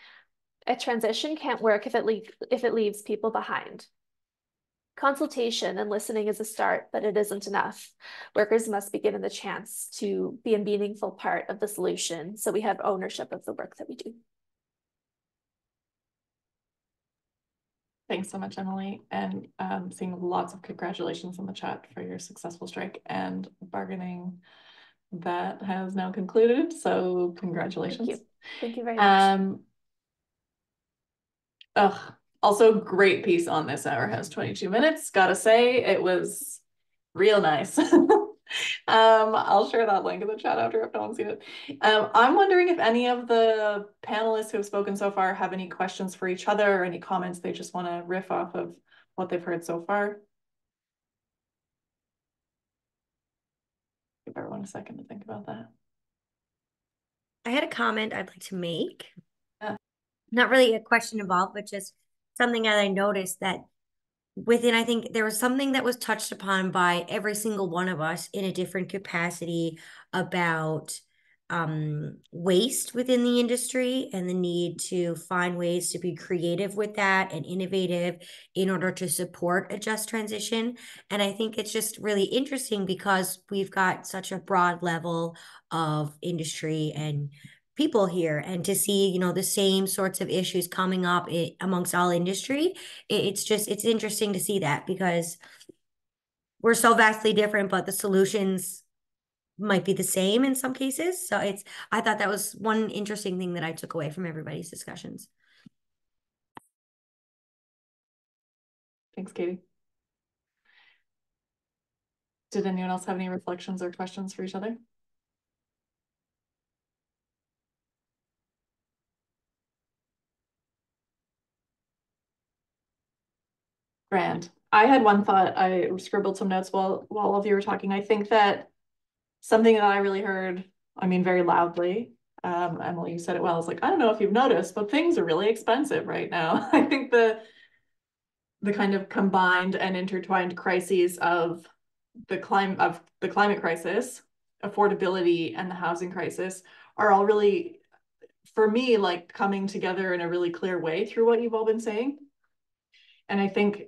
A transition can't work if it leaves people behind. Consultation and listening is a start, but it isn't enough. Workers must be given the chance to be a meaningful part of the solution, so we have ownership of the work that we do. Thanks so much, Emily, and seeing lots of congratulations in the chat for your successful strike and bargaining that has now concluded. So congratulations. Thank you very much. Also great piece on This Hour Has 22 Minutes. Gotta say, it was real nice. I'll share that link in the chat after if no one's seen it. I'm wondering if any of the panelists who have spoken so far have any questions for each other or any comments they just want to riff off of what they've heard so far. Give everyone a second to think about that. I had a comment I'd like to make. Not really a question involved, but just something that I noticed that within, I think there was something that was touched upon by every single one of us in a different capacity about waste within the industry and the need to find ways to be creative with that and innovative in order to support a just transition. And I think it's just really interesting because we've got such a broad level of industry and people here, and to see, you know, the same sorts of issues coming up amongst all industry, it's interesting to see that, because we're so vastly different, but the solutions might be the same in some cases. So I thought that was one interesting thing that I took away from everybody's discussions. Thanks, Katie. Did anyone else have any reflections or questions for each other? Grand. I had one thought. I scribbled some notes while all of you were talking. I think that something that I really heard, I mean, very loudly, Emily, you said it well. I was like, I don't know if you've noticed, but things are really expensive right now. I think the kind of combined and intertwined crises of the climate crisis, affordability, and the housing crisis are all really, for me, like coming together in a really clear way through what you've all been saying. And I think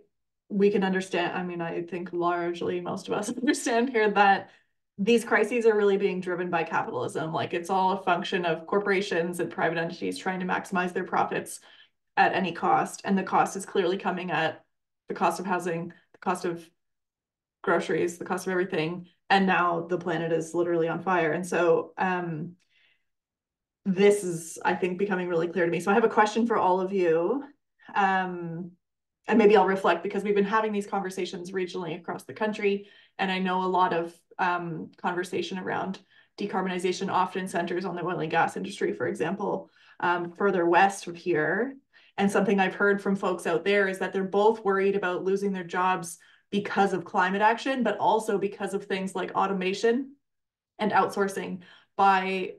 we can understand, I mean, I think largely most of us understand here that these crises are really being driven by capitalism. Like it's all a function of corporations and private entities trying to maximize their profits at any cost. And the cost is clearly coming at the cost of housing, the cost of groceries, the cost of everything. And now the planet is literally on fire. And so this is, I think, becoming really clear to me. So I have a question for all of you. And maybe I'll reflect because we've been having these conversations regionally across the country. And I know a lot of conversation around decarbonization often centers on the oil and gas industry, for example, further west of here. And something I've heard from folks out there is that they're both worried about losing their jobs because of climate action, but also because of things like automation and outsourcing by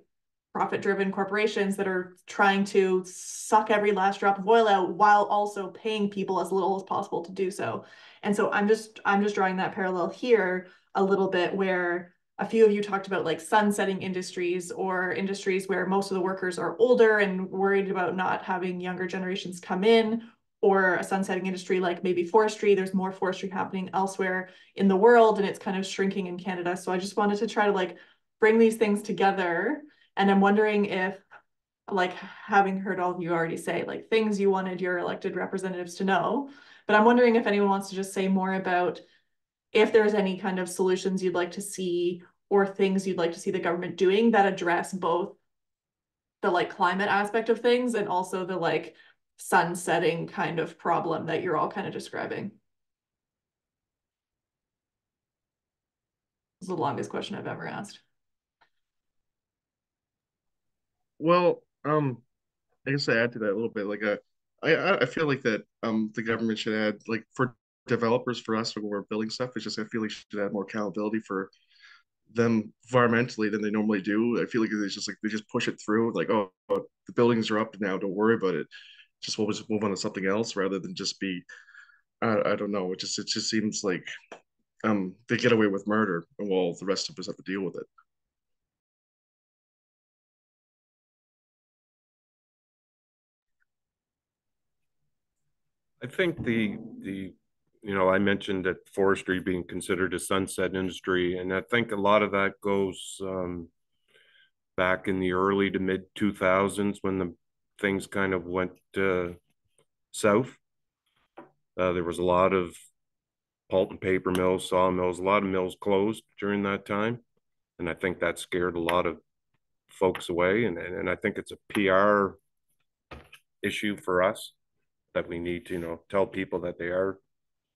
profit-driven corporations that are trying to suck every last drop of oil out while also paying people as little as possible to do so. And so I'm just drawing that parallel here a little bit, where a few of you talked about like sunsetting industries or industries where most of the workers are older and worried about not having younger generations come in, or a sunsetting industry like maybe forestry. There's more forestry happening elsewhere in the world and it's kind of shrinking in Canada. So I just wanted to try to like bring these things together. And I'm wondering if, like, having heard all of you already say, like, things you wanted your elected representatives to know, but I'm wondering if anyone wants to just say more about if there's any kind of solutions you'd like to see or things you'd like to see the government doing that address both the like climate aspect of things and also the like sunsetting kind of problem that you're all kind of describing. It's the longest question I've ever asked. Well, I guess I add to that a little bit. Like, I feel like that the government should add, like, for developers, for us when we're building stuff. It's just I feel like should add more accountability for them environmentally than they normally do. I feel like it's just like they just push it through. Like, oh, the buildings are up now, don't worry about it. We'll just move on to something else rather than just be. I don't know. It just seems like they get away with murder, and while the rest of us have to deal with it. I think I mentioned that forestry being considered a sunset industry, and I think a lot of that goes back in the early to mid 2000s when the things kind of went south. There was a lot of pulp and paper mills, sawmills, a lot of mills closed during that time, and I think that scared a lot of folks away, and I think it's a PR issue for us that we need to tell people that they are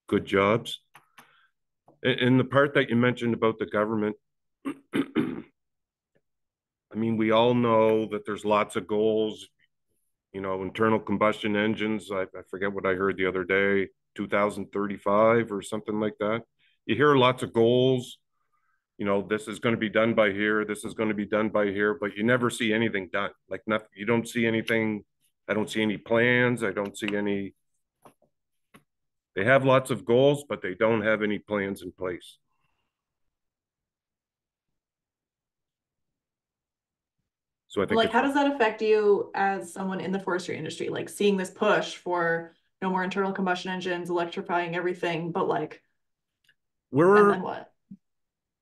good jobs. And the part that you mentioned about the government, I mean, we all know that there's lots of goals, internal combustion engines. I forget what I heard the other day, 2035 or something like that. You hear lots of goals, this is going to be done by here, this is going to be done by here, but you never see anything done. Like nothing, you don't see anything. I don't see any plans. I don't see any. They have lots of goals, but they don't have any plans in place. So I think like, how does that affect you as someone in the forestry industry? Like seeing this push for no more internal combustion engines, electrifying everything, but like, and then what?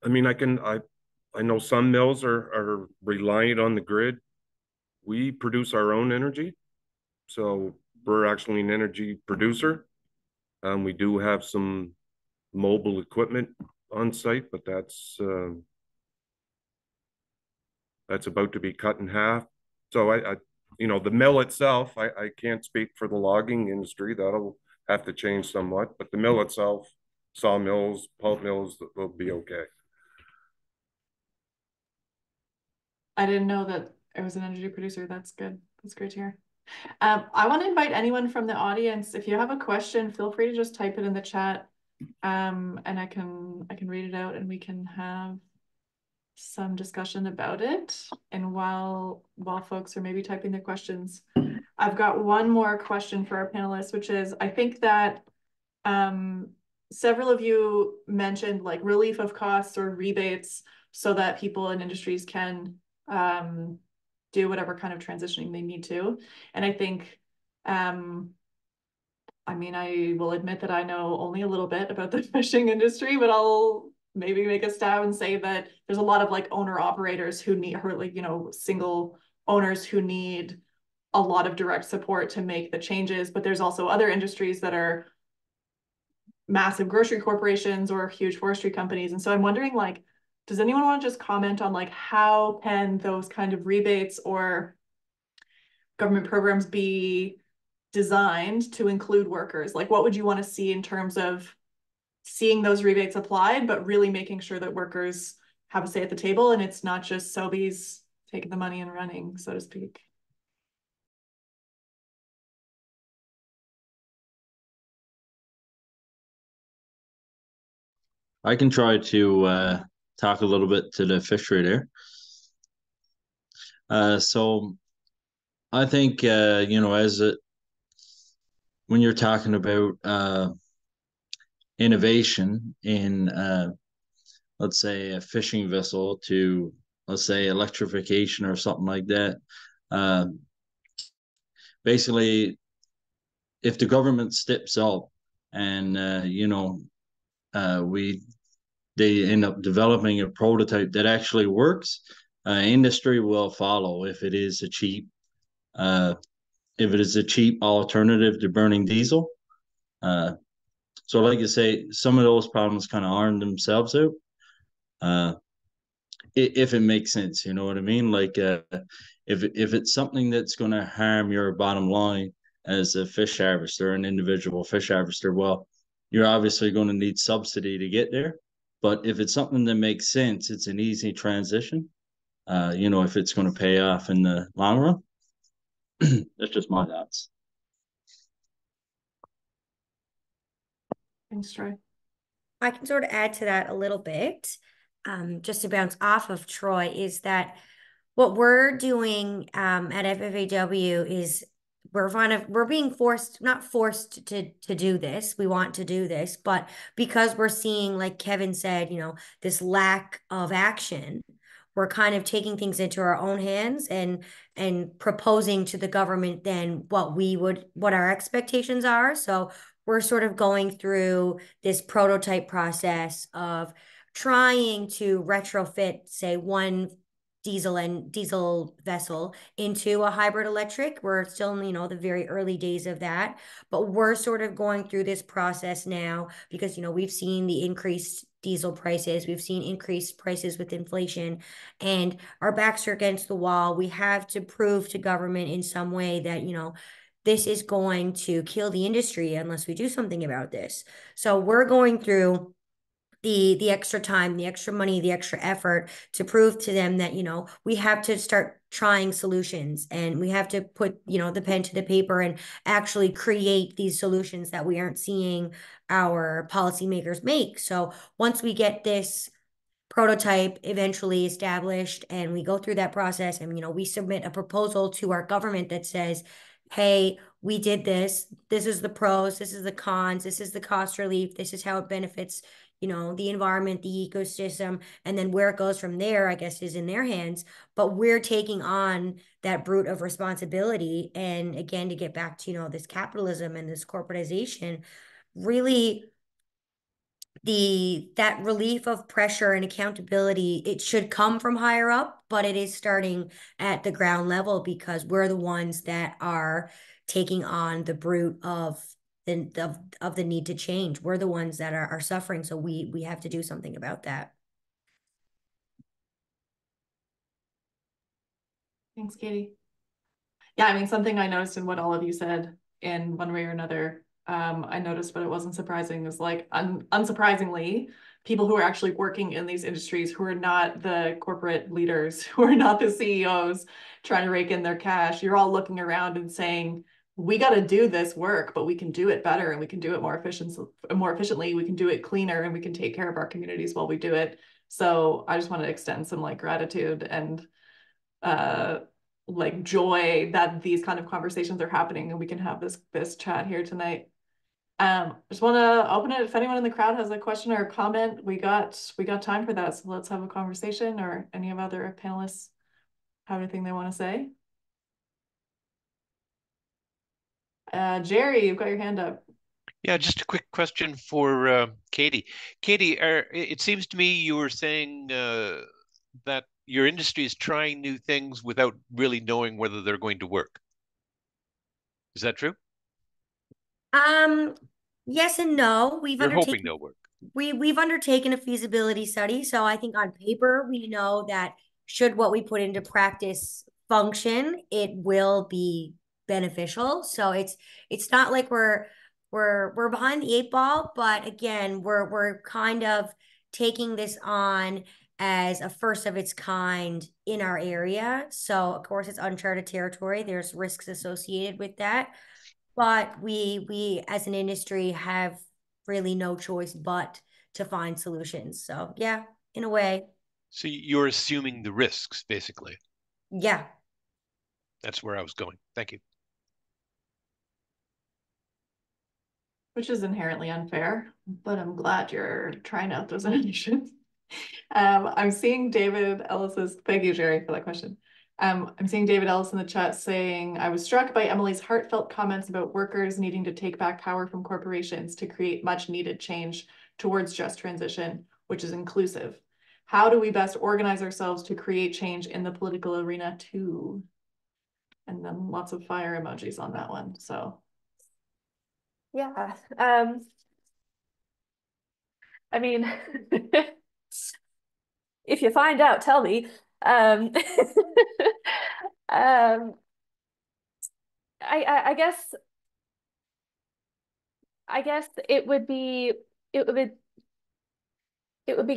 I mean, I know some mills are reliant on the grid. We produce our own energy, so we're actually an energy producer. We do have some mobile equipment on site, but that's that's about to be cut in half. So you know, the mill itself, I can't speak for the logging industry. That'll have to change somewhat, but the mill itself, sawmills, pulp mills, will be okay. I didn't know that it was an energy producer. That's good. That's great to hear. I want to invite anyone from the audience. If you have a question, feel free to just type it in the chat. And I can read it out and we can have some discussion about it. And while folks are maybe typing their questions, I've got one more question for our panelists, which is, I think that several of you mentioned like relief of costs or rebates so that people in industries can do whatever kind of transitioning they need to. And I think, I mean, I will admit that I know only a little bit about the fishing industry, but I'll maybe make a stab and say that there's a lot of like owner operators who need, or like, you know, single owners who need a lot of direct support to make the changes. But there's also other industries that are massive grocery corporations or huge forestry companies. And so I'm wondering, like, does anyone want to just comment on like how can those kind of rebates or government programs be designed to include workers? Like, what would you want to see in terms of seeing those rebates applied, but really making sure that workers have a say at the table and it's not just Sobeys taking the money and running, so to speak? I can try to talk a little bit to the fishery there. So I think, you know, when you're talking about innovation in, let's say, a fishing vessel to, let's say, electrification or something like that, basically, if the government steps up and, you know, they end up developing a prototype that actually works, industry will follow if it is a cheap alternative to burning diesel. So like you say, some of those problems kind of iron themselves out. If it makes sense, you know what I mean? Like if it's something that's going to harm your bottom line as a fish harvester, an individual fish harvester, well, you're obviously going to need subsidy to get there. But if it's something that makes sense, it's an easy transition. You know, if it's going to pay off in the long run. That's just my thoughts. Thanks, Troy. I can sort of add to that a little bit, just to bounce off of Troy, is that what we're doing at FFAW is we're being forced, not forced to do this. We want to do this, but because we're seeing, like Kevin said, you know, this lack of action, we're kind of taking things into our own hands and proposing to the government then what our expectations are. So we're sort of going through this prototype process of trying to retrofit, say, one diesel vessel into a hybrid electric. We're still in, you know, the very early days of that, but we're sort of going through this process now because, you know, we've seen the increased diesel prices, we've seen increased prices with inflation, and our backs are against the wall. We have to prove to government in some way that, you know, this is going to kill the industry unless we do something about this. So we're going through the extra time, the extra money, the extra effort to prove to them that, you know, we have to start trying solutions and we have to put, you know, the pen to the paper and actually create these solutions that we aren't seeing our policymakers make. So once we get this prototype eventually established and we go through that process and, you know, we submit a proposal to our government that says, hey, we did this. This is the pros. This is the cons. This is the cost relief. This is how it benefits, you know, the environment, the ecosystem. And then where it goes from there, I guess, is in their hands. But we're taking on that brute of responsibility. And again, to get back to, you know, this capitalism and this corporatization, really that relief of pressure and accountability, it should come from higher up, but it is starting at the ground level because we're the ones that are taking on the brute of the need to change. We're the ones that are suffering, so we have to do something about that. Thanks, Katie. Yeah, I mean, something I noticed in what all of you said in one way or another, I noticed, but it wasn't surprising, is like, unsurprisingly, people who are actually working in these industries, who are not the corporate leaders, who are not the CEOs trying to rake in their cash, you're all looking around and saying, we got to do this work, but we can do it better and we can do it more efficiently, we can do it cleaner, and we can take care of our communities while we do it. So I just want to extend some like gratitude and like joy that these kind of conversations are happening and we can have this chat here tonight. Just want to open it. If anyone in the crowd has a question or a comment, we got time for that. So let's have a conversation, or any of other panelists have anything they want to say. Jerry, you've got your hand up. Yeah, just a quick question for Katie. Katie, it seems to me you were saying that your industry is trying new things without really knowing whether they're going to work. Is that true? Yes and no. You're hoping they'll work. We've undertaken a feasibility study, so I think on paper we know that should what we put into practice function, it will be beneficial. So it's not like we're behind the 8 ball, but again, we're kind of taking this on as a first of its kind in our area. So of course it's uncharted territory. There's risks associated with that. But we as an industry have really no choice but to find solutions. So yeah, in a way. So you're assuming the risks, basically. Yeah. That's where I was going. Thank you. Which is inherently unfair, but I'm glad you're trying out those innovations. I'm seeing David Ellis's, thank you, Jerry, for that question. I'm seeing David Ellis in the chat saying, I was struck by Emily's heartfelt comments about workers needing to take back power from corporations to create much needed change towards just transition, which is inclusive. How do we best organize ourselves to create change in the political arena too? And then lots of fire emojis on that one, so. Yeah, I mean, if you find out, tell me. I guess it would be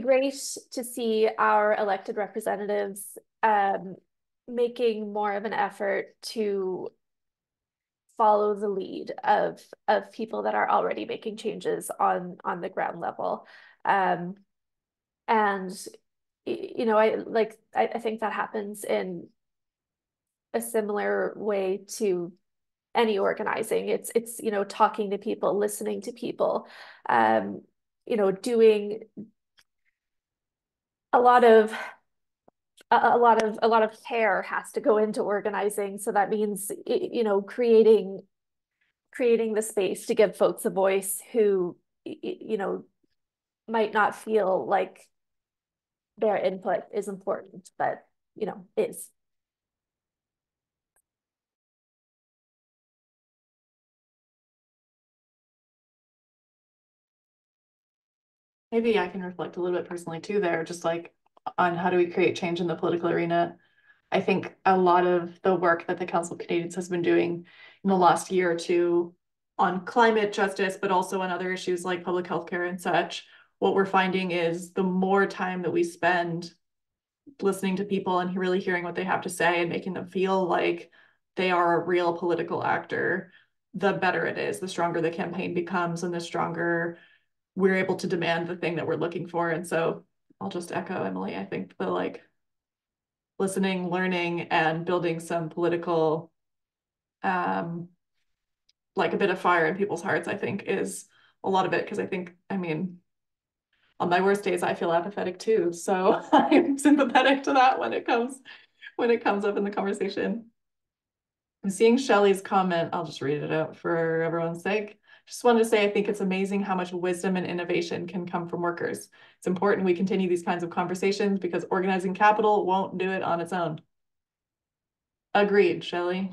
great to see our elected representatives making more of an effort to follow the lead of people that are already making changes on the ground level. And you know, I think that happens in a similar way to any organizing. It's you know, talking to people, listening to people, you know, doing a lot of care has to go into organizing. So that means, you know, creating the space to give folks a voice who, you know, might not feel like their input is important, but, you know, is. Maybe I can reflect a little bit personally too there, just like on how do we create change in the political arena. I think a lot of the work that the Council of Canadians has been doing in the last year or two on climate justice, but also on other issues like public health care and such, what we're finding is the more time that we spend listening to people and really hearing what they have to say and making them feel like they are a real political actor, the better it is, the stronger the campaign becomes and the stronger we're able to demand the thing that we're looking for. And so I'll just echo Emily. I think the like listening, learning, and building some political, like a bit of fire in people's hearts, I think is a lot of it. Because I think, I mean, on my worst days, I feel apathetic too. So I'm sympathetic to that when it comes up in the conversation. I'm seeing Shelley's comment. I'll just read it out for everyone's sake. Just wanted to say, I think it's amazing how much wisdom and innovation can come from workers. It's important we continue these kinds of conversations because organizing capital won't do it on its own. Agreed, Shelley.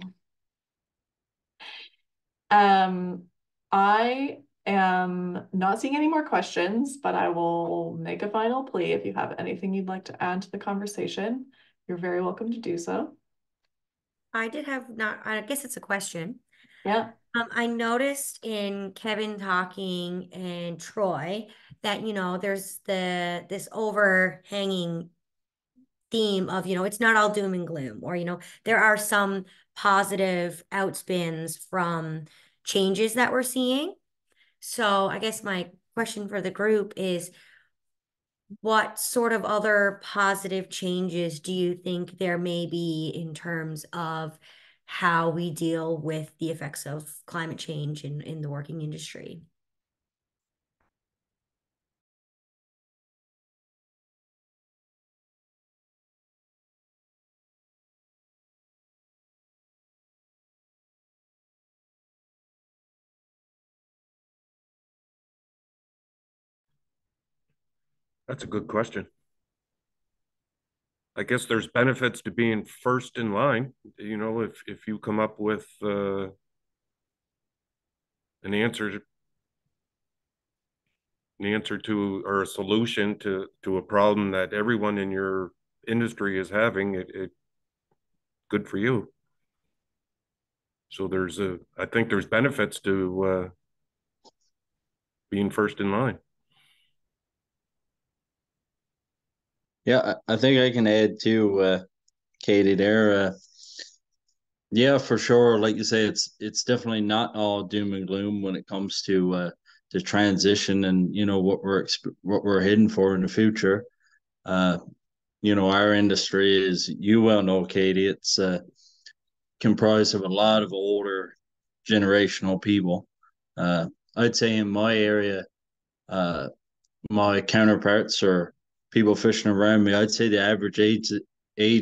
I am not seeing any more questions, but I will make a final plea. If you have anything you'd like to add to the conversation, you're very welcome to do so. I did have not, I guess it's a question. Yeah. I noticed in Kevin talking and Troy that, there's this overhanging theme of, it's not all doom and gloom, or, there are some positive outspins from changes that we're seeing. So I guess my question for the group is, what sort of other positive changes do you think there may be in terms of how we deal with the effects of climate change in the working industry? That's a good question. I guess there's benefits to being first in line. If you come up with an answer to, or a solution to a problem that everyone in your industry is having, it good for you. So I think there's benefits to being first in line. Yeah, I think I can add to Katie there. Yeah, for sure. Like you say, it's definitely not all doom and gloom when it comes to the transition and what we're heading for in the future. Our industry, is, you well know, Katie, it's comprised of a lot of older generational people. I'd say in my area, my counterparts or people fishing around me, I'd say the average age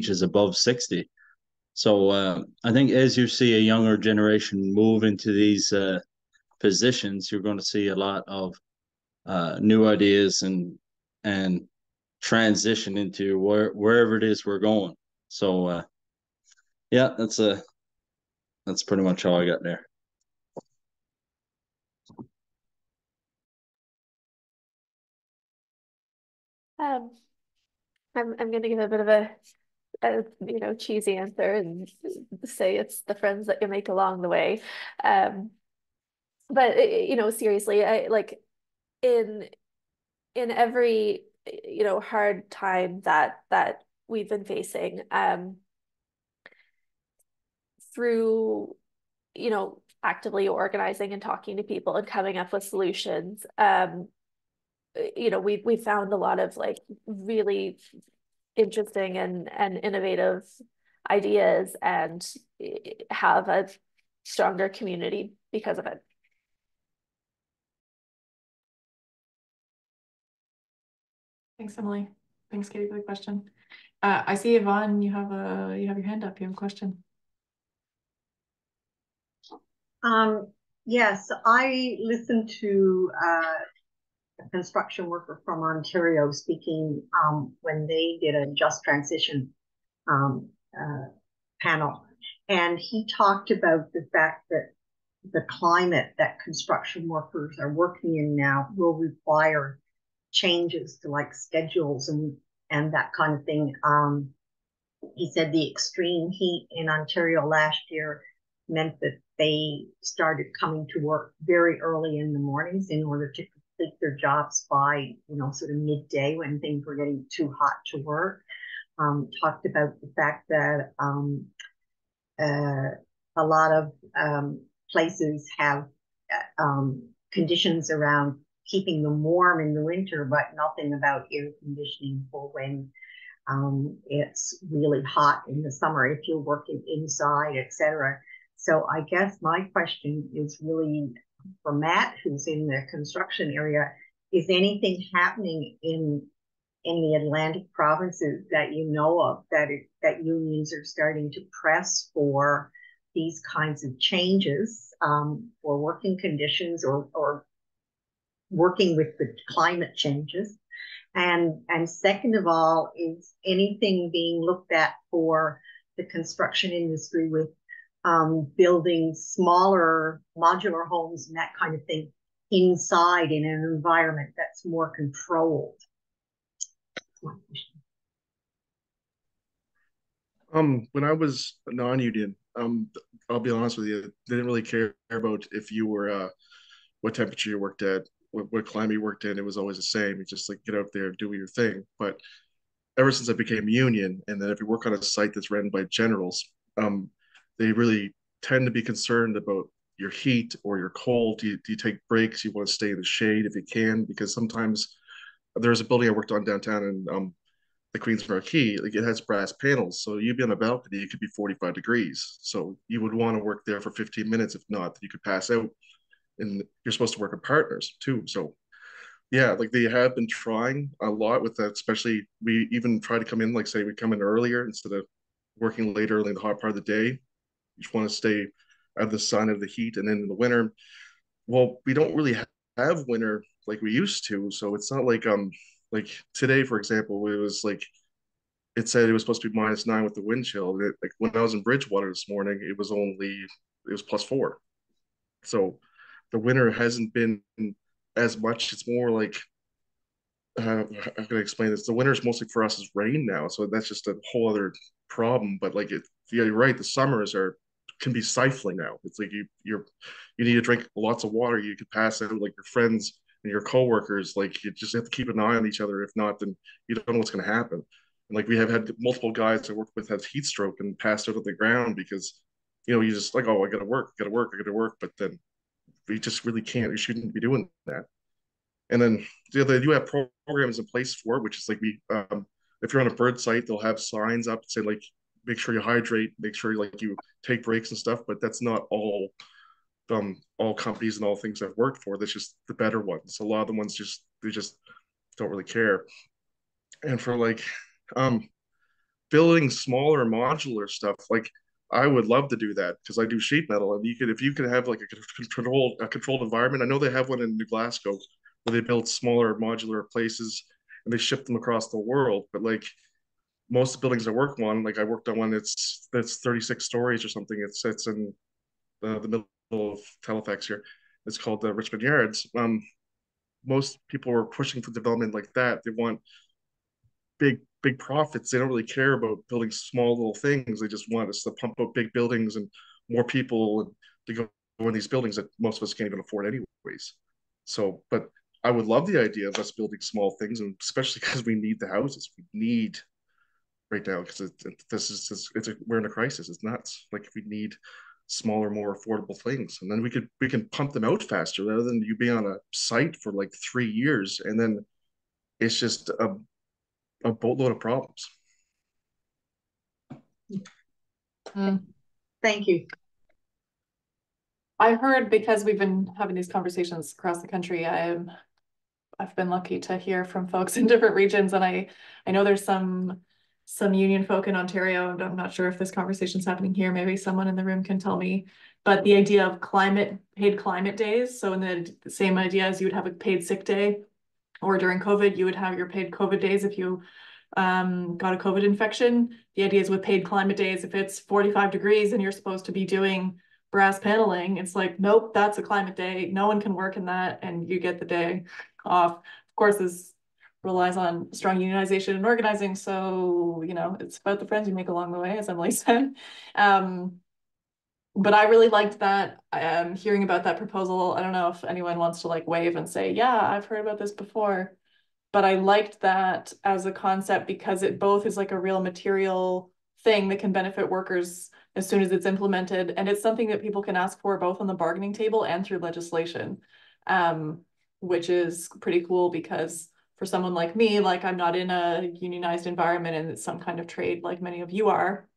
is above 60. So I think as you see a younger generation move into these positions, you're going to see a lot of new ideas and transition into wherever it is we're going. So yeah, that's pretty much all I got there. I'm going to give a bit of a cheesy answer and say it's the friends that you make along the way. But seriously, I like in every hard time that we've been facing, through actively organizing and talking to people and coming up with solutions, we found a lot of like really interesting and innovative ideas, and have a stronger community because of it. Thanks, Emily. Thanks, Katie, for the question. I see, Yvonne, you have your hand up. You have a question. Yes, I listened to a construction worker from Ontario speaking when they did a just transition panel, and he talked about the fact that the climate that construction workers are working in now will require changes to like schedules and that kind of thing. He said the extreme heat in Ontario last year meant that they started coming to work very early in the mornings in order to complete their jobs by, sort of midday when things were getting too hot to work. Talked about the fact that a lot of places have conditions around keeping them warm in the winter, but nothing about air conditioning for when it's really hot in the summer if you're working inside, etc. So I guess my question is really for Matt, who's in the construction area. Is anything happening in the Atlantic provinces that you know of that unions are starting to press for these kinds of changes for working conditions or working with the climate changes? And second of all, is anything being looked at for the construction industry with building smaller modular homes and that kind of thing inside in an environment that's more controlled? That's my question. When I was non-union, I'll be honest with you, they didn't really care about if you were what temperature you worked at, what climate you worked in. It was always the same. You just like get out there, do your thing. But ever since I became union, and then if you work on a site that's ran by generals, they really tend to be concerned about your heat or your cold. Do you take breaks? You want to stay in the shade if you can, because sometimes there's a building I worked on downtown in the Queen's Marquee. Like it has brass panels, so you'd be on a balcony, it could be 45 degrees. So you would want to work there for 15 minutes. If not, you could pass out. And you're supposed to work with partners too. So yeah, like they have been trying a lot with that, especially we even try to come in, like say we come in earlier instead of working late early in the hot part of the day. You just want to stay out of the sun, out of the heat. And then in the winter, well, we don't really have winter like we used to. So it's not like today, for example, it was like it said it was supposed to be -9 with the wind chill. Like when I was in Bridgewater this morning, it was +4. So the winter hasn't been as much. It's more like how can I explain this? The winter's mostly for us is rain now, so that's just a whole other problem. But like yeah, you're right. The summers can be stifling now. It's like you need to drink lots of water. You could pass out like your friends and your coworkers. Like you just have to keep an eye on each other. If not, then you don't know what's going to happen. And like we have had multiple guys I worked with have heat stroke and passed out on the ground because you just like, oh, I got to work, got to work, I got to work, but then we just really can't. We shouldn't be doing that. And then they do have programs in place for it, which is like if you're on a bird site, they'll have signs up that say like, make sure you hydrate, make sure you take breaks and stuff. But that's not all companies and all things I've worked for. That's just the better ones. A lot of the ones they just don't really care. And for like building smaller modular stuff, like I would love to do that because I do sheet metal, and if you could have like a controlled environment. I know they have one in New Glasgow where they build smaller modular places and they ship them across the world. But like most of the buildings I work on, like I worked on one that's 36 stories or something. It sits in the middle of Halifax here. It's called the Richmond Yards. Most people are pushing for development like that. They want big profits. They don't really care about building small little things. They just want us to pump out big buildings and more people and to go in these buildings that most of us can't even afford anyways. So, but I would love the idea of us building small things, and especially because we need the houses. We need right now because we're in a crisis. It's nuts. Like we need smaller, more affordable things, and then we can pump them out faster rather than you be on a site for like 3 years and then it's just a boatload of problems. Thank you. I heard, because we've been having these conversations across the country, I've been lucky to hear from folks in different regions, and I know there's some union folk in Ontario, and I'm not sure if this conversation's happening here. Maybe someone in the room can tell me. But the idea of paid climate days, so in the same idea as you would have a paid sick day, or during COVID, you would have your paid COVID days if you got a COVID infection. The idea is with paid climate days, if it's 45 degrees and you're supposed to be doing brass paneling, it's like, nope, that's a climate day. No one can work in that, and you get the day off. Of course, this relies on strong unionization and organizing. So, it's about the friends you make along the way, as Emily said. But I really liked that, hearing about that proposal. I don't know if anyone wants to like wave and say, yeah, I've heard about this before. But I liked that as a concept because it both is like a real material thing that can benefit workers as soon as it's implemented. And it's something that people can ask for both on the bargaining table and through legislation, which is pretty cool because for someone like me, like I'm not in a unionized environment and it's some kind of trade like many of you are.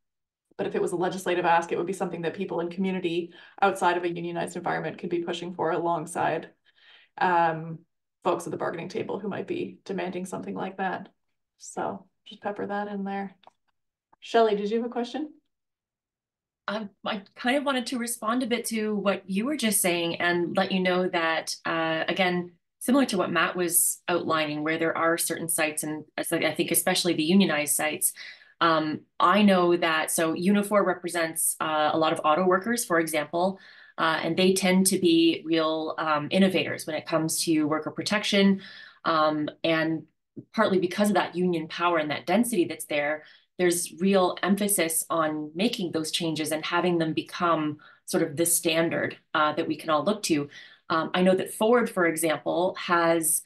But if it was a legislative ask, it would be something that people in community outside of a unionized environment could be pushing for alongside folks at the bargaining table who might be demanding something like that. So just pepper that in there. Shelley, did you have a question? I kind of wanted to respond a bit to what you were just saying and let you know that, again, similar to what Matt was outlining, where there are certain sites, and I think especially the unionized sites, I know that, so Unifor represents a lot of auto workers, for example, and they tend to be real innovators when it comes to worker protection. And partly because of that union power and that density that's there, there's real emphasis on making those changes and having them become sort of the standard that we can all look to. I know that Ford, for example, has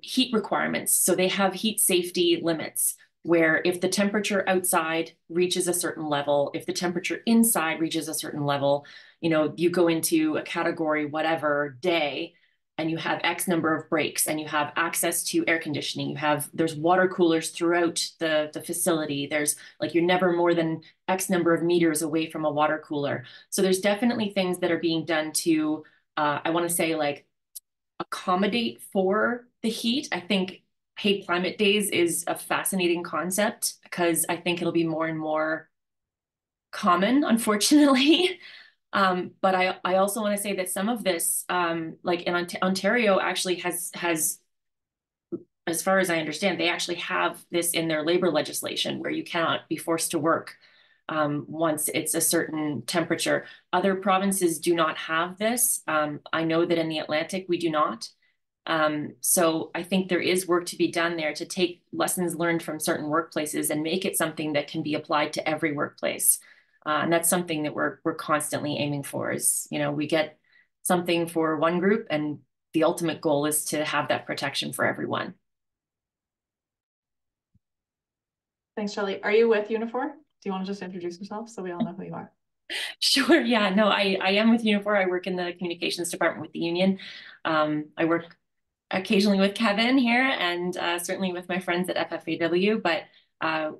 heat requirements. So they have heat safety limits where if the temperature outside reaches a certain level, if the temperature inside reaches a certain level, you know, you go into a category, whatever day, and you have X number of breaks and you have access to air conditioning, there's water coolers throughout the facility. There's like, you're never more than X number of meters away from a water cooler. So there's definitely things that are being done to, I want to say like accommodate for the heat. I think paid climate days is a fascinating concept because I think it'll be more and more common, unfortunately. But I also want to say that some of this, like in Ontario actually has, as far as I understand, they actually have this in their labor legislation where you cannot be forced to work once it's a certain temperature. Other provinces do not have this. I know that in the Atlantic, we do not. So I think there is work to be done there to take lessons learned from certain workplaces and make it something that can be applied to every workplace. And that's something that we're constantly aiming for is, you know, we get something for one group and the ultimate goal is to have that protection for everyone. Thanks, Shelley. Are you with Unifor? Do you want to just introduce yourself so we all know who you are? Sure. Yeah, no, I am with Unifor. I work in the communications department with the union. I work occasionally with Kevin here and certainly with my friends at FFAW, but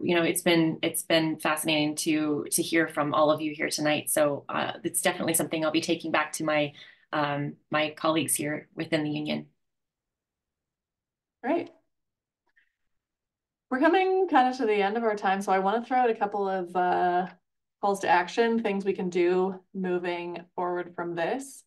you know, it's been fascinating to hear from all of you here tonight. So it's definitely something I'll be taking back to my my colleagues here within the union. Great. We're coming kind of to the end of our time, so I want to throw out a couple of calls to action, things we can do moving forward from this.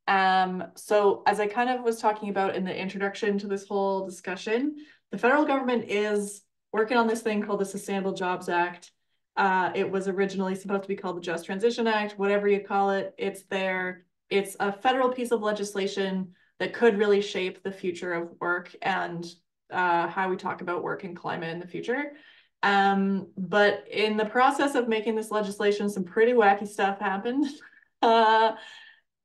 So as I kind of was talking about in the introduction to this whole discussion, the federal government is working on this thing called the Sustainable Jobs Act. It was originally supposed to be called the Just Transition Act, whatever you call it, it's there. It's a federal piece of legislation that could really shape the future of work and how we talk about work and climate in the future. But in the process of making this legislation, some pretty wacky stuff happened.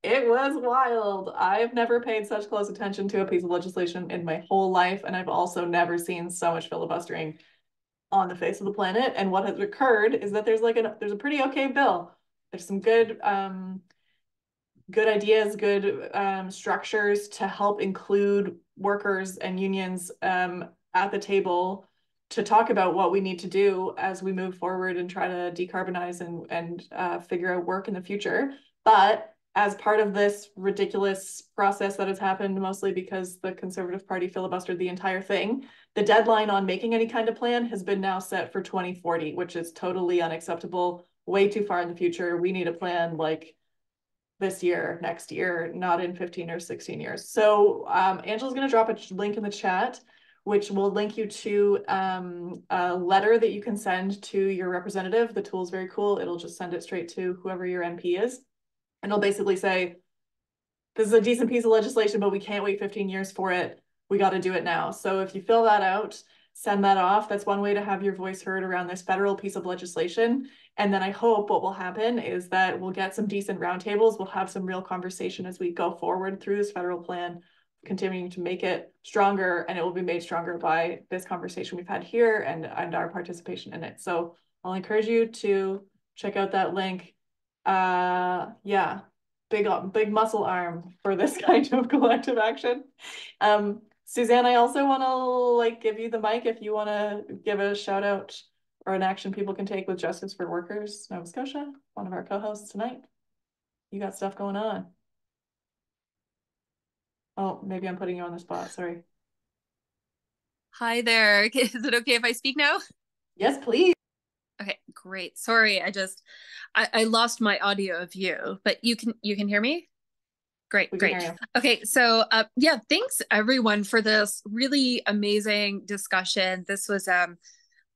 It was wild. I've never paid such close attention to a piece of legislation in my whole life, and I've also never seen so much filibustering on the face of the planet. And what has occurred is that there's a pretty okay bill. There's some good good ideas, good structures to help include workers and unions at the table to talk about what we need to do as we move forward and try to decarbonize and figure out work in the future. But as part of this ridiculous process that has happened, mostly because the Conservative Party filibustered the entire thing, the deadline on making any kind of plan has been now set for 2040, which is totally unacceptable, way too far in the future. We need a plan like this year, next year, not in 15 or 16 years. So Angela's going to drop a link in the chat, which will link you to a letter that you can send to your representative. The tool is very cool. It'll just send it straight to whoever your MP is. And it'll basically say, this is a decent piece of legislation, but we can't wait 15 years for it. We got to do it now. So if you fill that out, send that off. That's one way to have your voice heard around this federal piece of legislation. And then I hope what will happen is that we'll get some decent roundtables. We'll have some real conversation as we go forward through this federal plan, continuing to make it stronger, and it will be made stronger by this conversation we've had here and our participation in it. So I'll encourage you to check out that link. Yeah, big muscle arm for this kind of collective action. Suzanne, I also want to give you the mic if you want to give a shout out or an action people can take with Justice for Workers Nova Scotia, one of our co-hosts tonight. You got stuff going on. Oh, maybe I'm putting you on the spot, sorry. Hi there. Is it okay if I speak now? Yes, please. Okay, great. Sorry, I lost my audio of you, but you can hear me? Great. Okay, so yeah, thanks everyone for this really amazing discussion. This was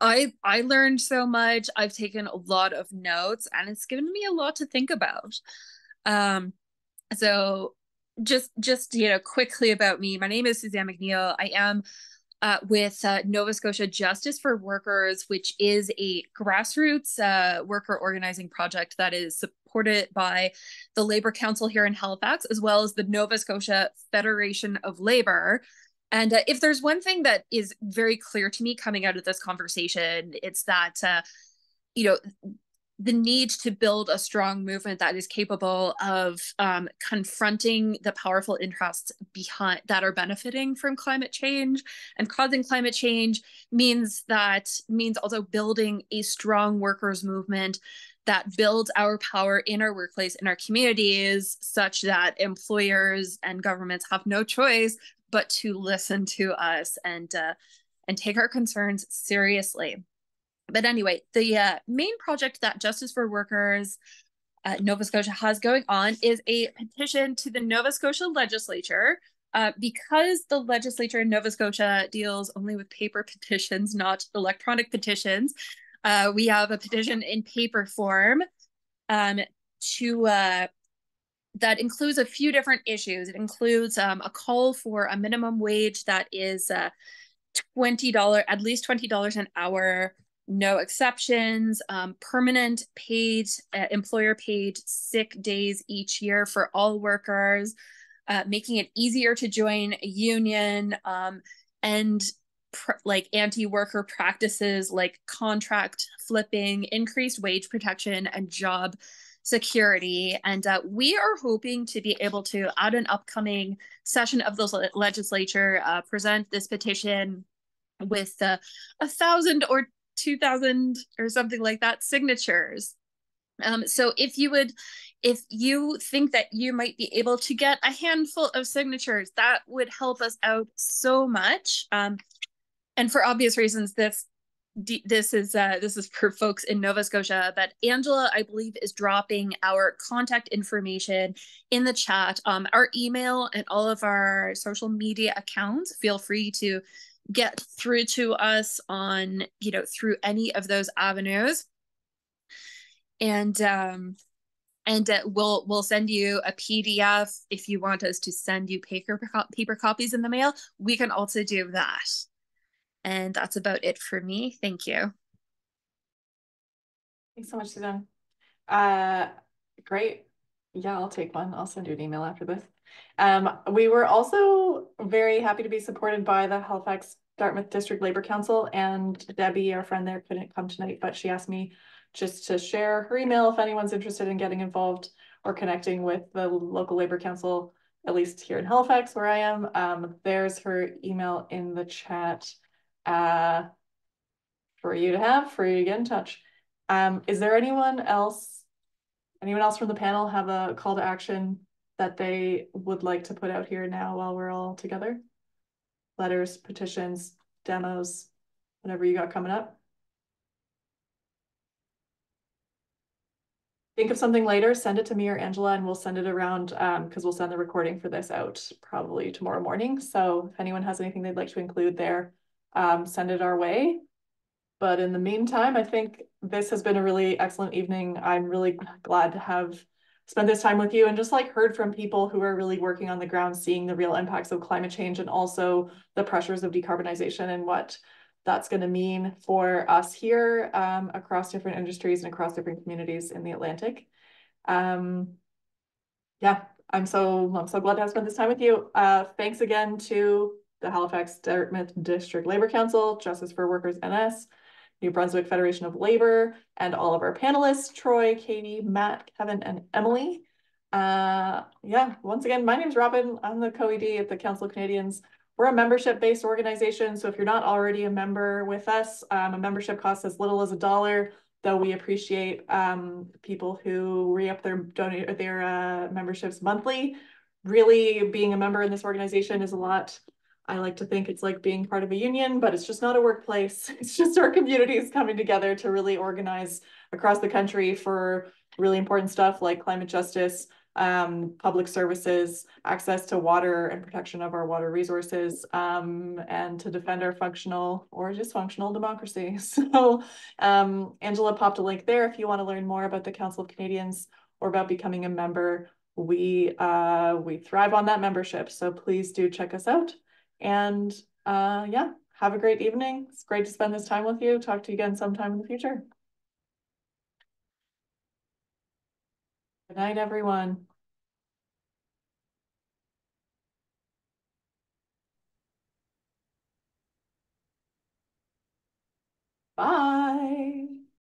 I learned so much. I've taken a lot of notes and it's given me a lot to think about. So just quickly about me. My name is Suzanne McNeil. I am with Nova Scotia Justice for Workers, which is a grassroots worker organizing project that is supported by the Labour Council here in Halifax, as well as the Nova Scotia Federation of Labour. And if there's one thing that is very clear to me coming out of this conversation, it's that, you know, the need to build a strong movement that is capable of confronting the powerful interests behind that are benefiting from climate change and causing climate change means also building a strong workers movement that builds our power in our workplace, in our communities, such that employers and governments have no choice but to listen to us and take our concerns seriously. But anyway, the main project that Justice for Workers Nova Scotia has going on is a petition to the Nova Scotia legislature. Because the legislature in Nova Scotia deals only with paper petitions, not electronic petitions, we have a petition in paper form that includes a few different issues. It includes a call for a minimum wage that is $20, at least $20 an hour, no exceptions, permanent paid, employer paid sick days each year for all workers, making it easier to join a union, and like anti-worker practices like contract flipping, increased wage protection, and job security. And we are hoping to be able to, at an upcoming session of the legislature, present this petition with 1,000 or 2,000 or something like that signatures. So if you think that you might be able to get a handful of signatures, that would help us out so much. And for obvious reasons, this is for folks in Nova Scotia, but Angela, I believe, is dropping our contact information in the chat. Our email and all of our social media accounts, feel free to get through to us on, through any of those avenues. And we'll send you a PDF if you want us to send you paper copies in the mail. We can also do that. And that's about it for me. Thank you. Thanks so much, Suzanne. Great. Yeah, I'll take one. I'll send you an email after this. We were also very happy to be supported by the Halifax-Dartmouth District Labour Council, and Debbie, our friend there, couldn't come tonight, but she asked me just to share her email if anyone's interested in getting involved or connecting with the local Labour Council, at least here in Halifax where I am. There's her email in the chat for you to get in touch. Is there anyone else from the panel have a call to action that they would like to put out here now while we're all together? Letters, petitions, demos, whatever you got coming up. Think of something later, send it to me or Angela, and we'll send it around because we'll send the recording for this out probably tomorrow morning. So if anyone has anything they'd like to include there, send it our way. But in the meantime, I think this has been a really excellent evening. I'm really glad to have spent this time with you and just heard from people who are really working on the ground, seeing the real impacts of climate change and also the pressures of decarbonization and what that's going to mean for us here across different industries and across different communities in the Atlantic. Yeah, I'm so glad to have spent this time with you. Thanks again to the Halifax-Dartmouth District Labour Council, Justice for Workers NS, New Brunswick Federation of Labour, and all of our panelists, Troy, Katie, Matt, Kevin, and Emily. Yeah, once again, my name's Robin. I'm the co-ED at the Council of Canadians. We're a membership-based organization, so if you're not already a member with us, a membership costs as little as $1, though we appreciate people who re-up their memberships monthly. Really, being a member in this organization is a lot. I like to think it's like being part of a union, but it's just not a workplace. It's just our communities coming together to really organize across the country for really important stuff like climate justice, public services, access to water and protection of our water resources, and to defend our functional or dysfunctional democracy. So Angela popped a link there if you want to learn more about the Council of Canadians or about becoming a member. We thrive on that membership, so please do check us out. And yeah, have a great evening. It's great to spend this time with you. Talk to you again sometime in the future. Good night, everyone. Bye.